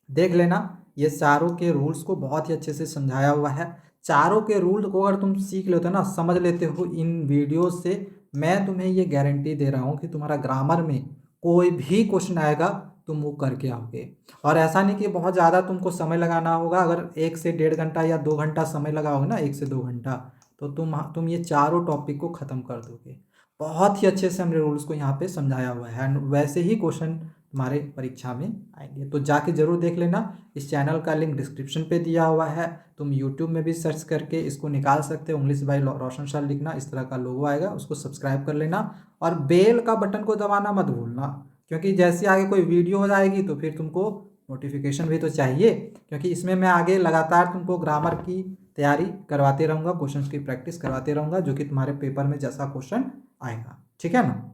देख लेना, ये चारों के रूल्स को बहुत ही अच्छे से समझाया हुआ है। चारों के रूल को अगर तुम सीख लेते हो ना, समझ लेते हो इन वीडियोस से, मैं तुम्हें ये गारंटी दे रहा हूँ कि तुम्हारा ग्रामर में कोई भी क्वेश्चन आएगा तुम वो करके आओगे। और ऐसा नहीं कि बहुत ज़्यादा तुमको समय लगाना होगा। अगर 1 से 1.5 घंटा या 2 घंटा समय लगाओगे ना, 1 से 2 घंटा, तो तुम ये चारों टॉपिक को ख़त्म कर दोगे। बहुत ही अच्छे से हमने रूल्स को यहाँ पे समझाया हुआ है एंड वैसे ही क्वेश्चन तुम्हारे परीक्षा में आएंगे। तो जाके ज़रूर देख लेना। इस चैनल का लिंक डिस्क्रिप्शन पे दिया हुआ है। तुम यूट्यूब में भी सर्च करके इसको निकाल सकते हो, इंग्लिश बाय रोशन सर लिखना, इस तरह का लोगो आएगा, उसको सब्सक्राइब कर लेना। और बेल का बटन को दबाना मत भूलना, क्योंकि जैसे आगे कोई वीडियो हो जाएगी तो फिर तुमको नोटिफिकेशन भी तो चाहिए, क्योंकि इसमें मैं आगे लगातार तुमको ग्रामर की तैयारी करवाते रहूँगा, क्वेश्चंस की प्रैक्टिस करवाते रहूँगा, जो कि तुम्हारे पेपर में जैसा क्वेश्चन आएगा। ठीक है ना।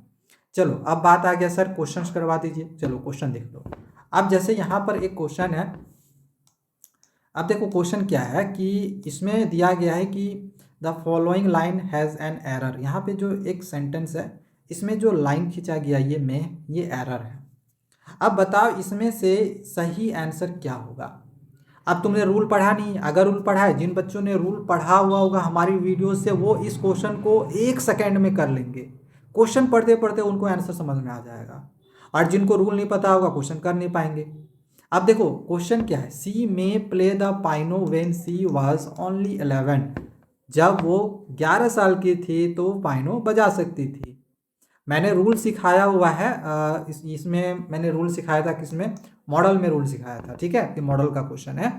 चलो अब बात आ गया सर क्वेश्चंस करवा दीजिए। चलो क्वेश्चन देख लो। अब जैसे यहाँ पर एक क्वेश्चन है। अब देखो क्वेश्चन क्या है कि इसमें दिया गया है कि the following line has an error. यहाँ पे जो एक सेंटेंस है, इसमें जो लाइन खींचा गया ये एरर है। अब बताओ इसमें से सही आंसर क्या होगा। अब तुमने रूल पढ़ा नहीं, अगर रूल पढ़ा है, जिन बच्चों ने रूल पढ़ा हुआ होगा हमारी वीडियो से, वो इस क्वेश्चन को 1 सेकेंड में कर लेंगे। क्वेश्चन पढ़ते पढ़ते उनको आंसर समझ में आ जाएगा। और जिनको रूल नहीं पता होगा क्वेश्चन कर नहीं पाएंगे। अब देखो क्वेश्चन क्या है, she may play the piano when she was only 11। जब वो 11 साल की थी तो पाइनो बजा सकती थी। मैंने रूल सिखाया हुआ है इसमें मैंने रूल सिखाया था, किसमें, मॉडल में रूल सिखाया था। ठीक है, कि मॉडल का क्वेश्चन है।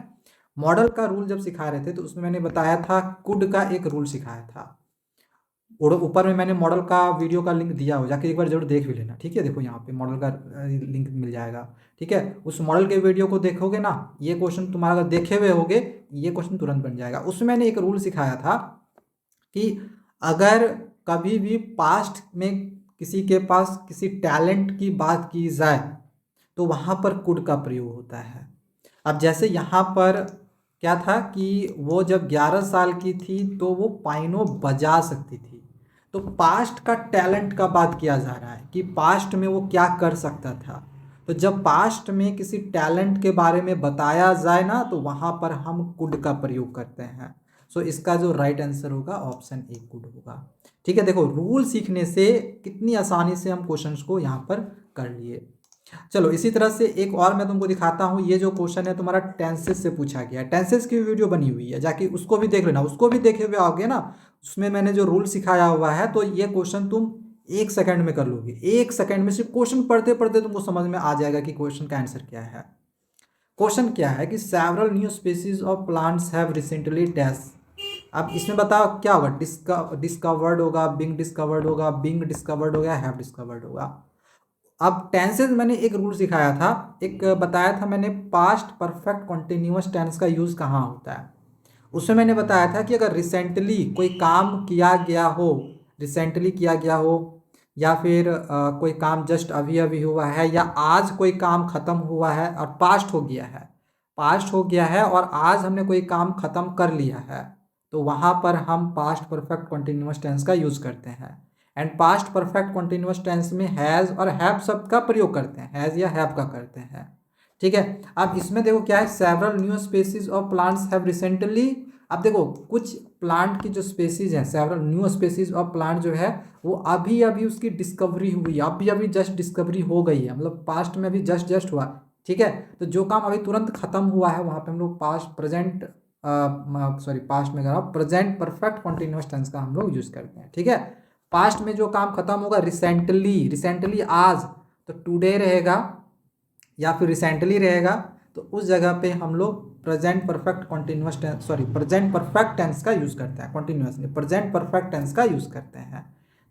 मॉडल का रूल जब सिखा रहे थे तो उसमें मैंने बताया था कुड का एक रूल सिखाया था। और ऊपर में मैंने मॉडल का वीडियो का लिंक दिया हो, जाके एक बार जरूर देख भी लेना। ठीक है, देखो यहाँ पे मॉडल का लिंक मिल जाएगा। ठीक है, उस मॉडल के वीडियो को देखोगे ना, ये क्वेश्चन तुम्हारा अगर देखे हुए होगे, ये क्वेश्चन तुरंत बन जाएगा। उसमें मैंने एक रूल सिखाया था कि अगर कभी भी पास्ट में किसी के पास किसी टैलेंट की बात की जाए तो वहाँ पर कुड का प्रयोग होता है। अब जैसे यहाँ पर क्या था कि वो जब 11 साल की थी तो वो पाइनो बजा सकती थी। तो पास्ट का टैलेंट का बात किया जा रहा है कि पास्ट में वो क्या कर सकता था। तो जब पास्ट में किसी टैलेंट के बारे में बताया जाए ना, तो वहाँ पर हम कुड का प्रयोग करते हैं। सो इसका जो राइट आंसर होगा ऑप्शन ए कुड होगा। ठीक है, देखो रूल सीखने से कितनी आसानी से हम क्वेश्चंस को यहाँ पर कर लिए। चलो इसी तरह से एक और मैं तुमको दिखाता हूँ। ये जो क्वेश्चन है तुम्हारा टेंसेस से पूछा गया है। टेंसेस की वीडियो बनी हुई है, जाके उसको भी देख लेना। उसको भी देखे हुए आओगे ना, उसमें मैंने जो रूल सिखाया हुआ है, तो ये क्वेश्चन तुम 1 सेकंड में कर लोगे। 1 सेकंड में सिर्फ क्वेश्चन पढ़ते पढ़ते तुमको समझ में आ जाएगा कि क्वेश्चन का आंसर क्या है। क्वेश्चन क्या है कि several new species of plants have recently dash. अब इसमें बताओ क्या होगा, डिस्कवर्ड होगा, बिंग डिस्कवर्ड होगा, बिंग डिस्कवर्ड होगा, हैव डिस्कवर्ड होगा। अब टेंसेज मैंने एक रूल सिखाया था, एक बताया था मैंने, पास्ट परफेक्ट कॉन्टिन्यूअस टेंस का यूज़ कहाँ होता है। उसमें मैंने बताया था कि अगर रिसेंटली कोई काम किया गया हो, रिसेंटली किया गया हो, या फिर कोई काम जस्ट अभी अभी हुआ है, या आज कोई काम ख़त्म हुआ है और पास्ट हो गया है, पास्ट हो गया है और आज हमने कोई काम ख़त्म कर लिया है, तो वहाँ पर हम पास्ट परफेक्ट कॉन्टिन्यूअस टेंस का यूज़ करते हैं। And past perfect continuous tense में हैज़ और हैव शब्द का प्रयोग करते हैं, हैज़ या हैव का करते हैं। ठीक है, अब इसमें देखो क्या है, several new species of plants have recently. अब देखो कुछ प्लांट की जो स्पेसीज हैं, several new species of plant जो है, वो अभी अभी उसकी डिस्कवरी हुई है, अभी अभी जस्ट डिस्कवरी हो गई है, मतलब पास्ट में अभी जस्ट जस्ट हुआ। ठीक है, तो जो काम अभी तुरंत खत्म हुआ है, वहाँ पे हम लोग पास्ट प्रेजेंट पास्ट में प्रेजेंट परफेक्ट कॉन्टिन्यूअस टेंस का हम लोग यूज करते हैं। ठीक है, पास्ट में जो काम खत्म होगा, रिसेंटली, रिसेंटली आज, तो टुडे रहेगा या फिर रिसेंटली रहेगा, तो उस जगह पे हम लोग present perfect continuous tense, present perfect tense का यूज़ करते हैं, कॉन्टिन्यूअस नहीं, प्रेजेंट परफेक्ट टेंस का यूज़ करते हैं।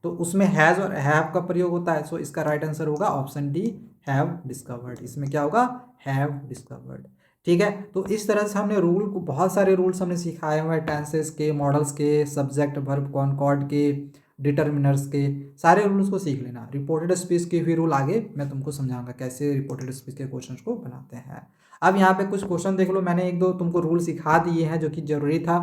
तो उसमें हैज़ और हैव का प्रयोग होता है। सो इसका राइट आंसर होगा ऑप्शन डी, हैव डिस्कवर्ड। इसमें क्या होगा, हैव डिस्कवर्ड। ठीक है, तो इस तरह से हमने रूल को, बहुत सारे रूल्स हमने सिखाए हुए हैं, टेंसेस के, मॉडल्स के, सब्जेक्ट वर्ब कॉनकॉर्ड के, डिटर्मिनर्स के, सारे रूल्स को सीख लेना। रिपोर्टेड स्पीच के भी रूल आगे मैं तुमको समझाऊंगा कैसे रिपोर्टेड स्पीच के क्वेश्चंस को बनाते हैं। अब यहाँ पे कुछ क्वेश्चन देख लो, मैंने एक दो तुमको रूल सिखा दिए हैं जो कि जरूरी था।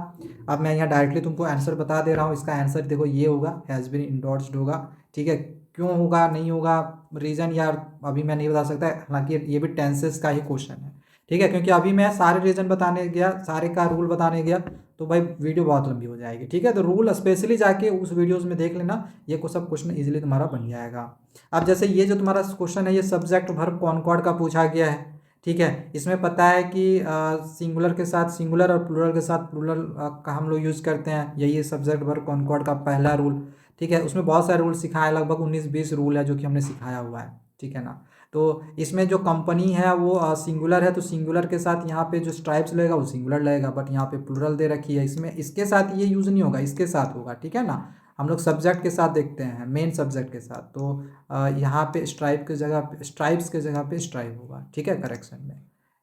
अब मैं यहाँ डायरेक्टली तुमको आंसर बता दे रहा हूँ। इसका आंसर देखो ये होगा, हैज़ बीन इंडोर्स्ड होगा। ठीक है, क्यों होगा, नहीं होगा, रीज़न यार अभी मैं नहीं बता सकता, हालांकि ये भी टेंसेस का ही क्वेश्चन है। ठीक है, क्योंकि अभी मैं सारे रीज़न बताने गया, सारे का रूल बताने गया तो भाई वीडियो बहुत लंबी हो जाएगी। ठीक है, तो रूल स्पेशली जाके उस वीडियोस में देख लेना, ये को सब क्वेश्चन इजीली तुम्हारा बन जाएगा। अब जैसे ये जो तुम्हारा क्वेश्चन है ये सब्जेक्ट वर्ब कॉनकॉर्ड का पूछा गया है। ठीक है, इसमें पता है कि सिंगुलर के साथ सिंगुलर और प्लूरल के साथ प्लूरल का हम लोग यूज़ करते हैं, यही है सब्जेक्ट वर्ब कॉनकॉर्ड का पहला रूल। ठीक है, उसमें बहुत सारे रूल सिखाए, लगभग 19-20 रूल है जो कि हमने सिखाया हुआ है। ठीक है ना, तो इसमें जो कंपनी है वो सिंगुलर है, तो सिंगुलर के साथ यहाँ पे जो स्ट्राइप्स लगेगा वो सिंगुलर लगेगा, बट यहाँ पे प्लूरल दे रखी है, इसमें इसके साथ ये यूज़ नहीं होगा, इसके साथ होगा। ठीक है ना, हम लोग सब्जेक्ट के साथ देखते हैं, मेन सब्जेक्ट के साथ, तो यहाँ पे स्ट्राइप्स के जगह पे स्ट्राइप होगा। ठीक है, करेक्शन में।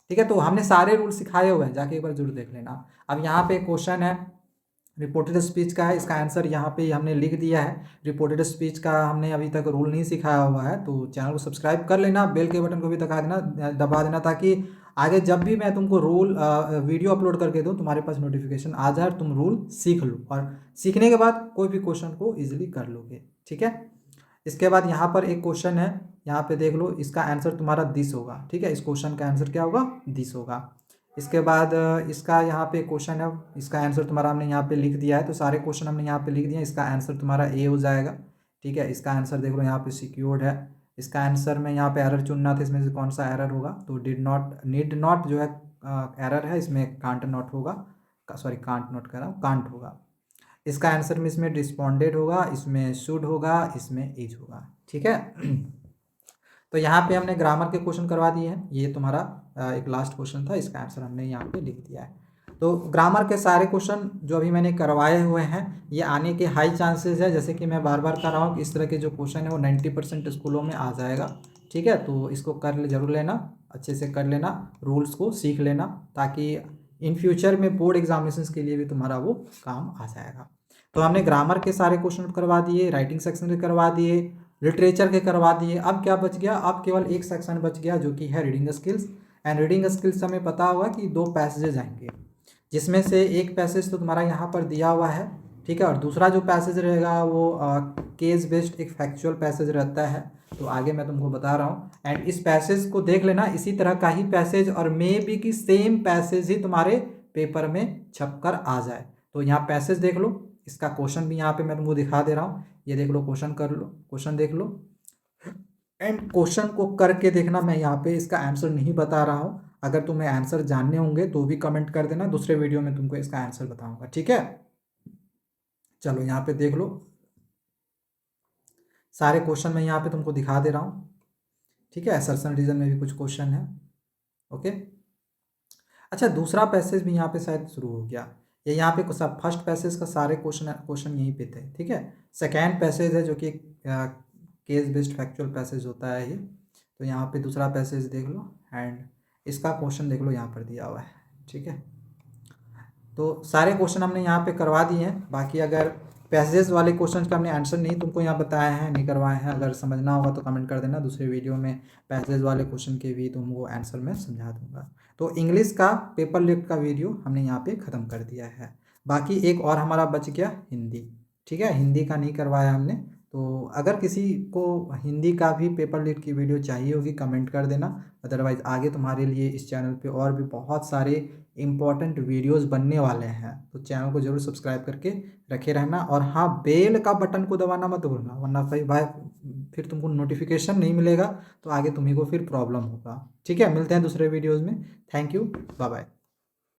ठीक है, तो हमने सारे रूल सिखाए हुए हैं, जाके एक बार जरूर देख लेना। अब यहाँ पे क्वेश्चन है रिपोर्टेड स्पीच का है, इसका आंसर यहाँ पे हमने लिख दिया है। रिपोर्टेड स्पीच का हमने अभी तक रूल नहीं सिखाया हुआ है, तो चैनल को सब्सक्राइब कर लेना, बेल के बटन को भी दबा देना ताकि आगे जब भी मैं तुमको रूल वीडियो अपलोड करके दूँ तुम्हारे पास नोटिफिकेशन आ जाए और तुम रूल सीख लो, और सीखने के बाद कोई भी क्वेश्चन को ईजिली कर लोगे। ठीक है, इसके बाद यहाँ पर एक क्वेश्चन है, यहाँ पे देख लो, इसका आंसर तुम्हारा दिस होगा। ठीक है, इस क्वेश्चन का आंसर क्या होगा, दिस होगा। इसके बाद इसका यहाँ पे क्वेश्चन है, इसका आंसर तुम्हारा हमने यहाँ पे लिख दिया है, तो सारे क्वेश्चन हमने यहाँ पे लिख दिए हैं, इसका आंसर तुम्हारा ए हो जाएगा। ठीक है, इसका आंसर देख लो यहाँ पे सिक्योर्ड है। इसका आंसर में यहाँ पे एरर चुनना था, इसमें से कौन सा एरर होगा, तो नीड नॉट जो है एरर है, इसमें कांट नॉट होगा, सॉरी कांट नॉट कह रहा हूँ, कांट होगा। इसका आंसर में इसमें रिस्पॉन्डेड होगा, इसमें शुड होगा, इसमें इज होगा। ठीक है, तो यहाँ पे हमने ग्रामर के क्वेश्चन करवा दिए हैं, ये तुम्हारा एक लास्ट क्वेश्चन था, इसका आंसर हमने यहाँ पे लिख दिया है। तो ग्रामर के सारे क्वेश्चन जो अभी मैंने करवाए हुए हैं ये आने के हाई चांसेस है, जैसे कि मैं बार बार कर रहा हूँ कि इस तरह के जो क्वेश्चन है वो 90% स्कूलों में आ जाएगा। ठीक है, तो इसको जरूर लेना, अच्छे से कर लेना, रूल्स को सीख लेना, ताकि इन फ्यूचर में बोर्ड एग्जामिनेशन के लिए भी तुम्हारा वो काम आ जाएगा। तो हमने ग्रामर के सारे क्वेश्चन करवा दिए, राइटिंग सेक्शन के करवा दिए, लिटरेचर के करवा दिए। अब क्या बच गया, अब केवल एक सेक्शन बच गया जो कि है reading skills. And reading skills हमें पता होगा कि 2 पैसेजेस आएंगे, जिसमें से एक पैसेज तो तुम्हारा यहाँ पर दिया हुआ है। ठीक है, और दूसरा जो पैसेज रहेगा वो केस बेस्ड एक फैक्चुअल पैसेज रहता है, तो आगे मैं तुमको बता रहा हूँ। एंड इस पैसेज को देख लेना, इसी तरह का ही पैसेज और मे बी की सेम पैसेज ही तुम्हारे पेपर में छप कर आ जाए। तो यहाँ पैसेज देख लो, इसका क्वेश्चन भी यहाँ पे मैं तुमको दिखा दे रहा हूँ, ये देख लो, क्वेश्चन कर लो, क्वेश्चन देख लो, एंड क्वेश्चन को करके देखना। मैं यहाँ पे इसका आंसर नहीं बता रहा हूँ, अगर तुम्हें आंसर जानने होंगे तो भी कमेंट कर देना, दूसरे वीडियो में तुमको इसका आंसर बताऊंगा। ठीक है, चलो यहाँ पे देख लो, सारे क्वेश्चन मैं यहाँ पे तुमको दिखा दे रहा हूँ। ठीक है, असर्शन रीजन में भी कुछ क्वेश्चन है। ओके, अच्छा, दूसरा पैसेज भी यहाँ पे शायद शुरू हो गया, ये यहाँ पे सब फर्स्ट पैसेज का सारे क्वेश्चन यहीं पे थे। ठीक है, सेकेंड पैसेज है जो कि केस बेस्ड फैक्चुअल पैसेज होता है ये, तो यहाँ पे दूसरा पैसेज देख लो, एंड इसका क्वेश्चन देख लो, यहाँ पर दिया हुआ है। ठीक है, तो सारे क्वेश्चन हमने यहाँ पे करवा दिए हैं, बाकी अगर पैसेज वाले क्वेश्चन का हमने आंसर नहीं तुमको यहाँ बताया है, नहीं करवाए हैं, अगर समझना होगा तो कमेंट कर देना, दूसरे वीडियो में पैसेज वाले क्वेश्चन के भी तुमको आंसर मैं समझा दूंगा। तो इंग्लिश का पेपर लिफ्ट का वीडियो हमने यहाँ पे ख़त्म कर दिया है, बाकी एक और हमारा बच गया हिंदी। ठीक है, हिंदी का नहीं करवाया हमने, तो अगर किसी को हिंदी का भी पेपर लिफ्ट की वीडियो चाहिए होगी कमेंट कर देना, अदरवाइज़ आगे तुम्हारे लिए इस चैनल पे और भी बहुत सारे इंपॉर्टेंट वीडियोस बनने वाले हैं, तो चैनल को जरूर सब्सक्राइब करके रखे रहना। और हाँ, बेल का बटन को दबाना मत भूलना, वरना भाई फिर तुमको नोटिफिकेशन नहीं मिलेगा, तो आगे तुम्ही को फिर प्रॉब्लम होगा। ठीक है, मिलते हैं दूसरे वीडियोज़ में। Thank you, bye bye.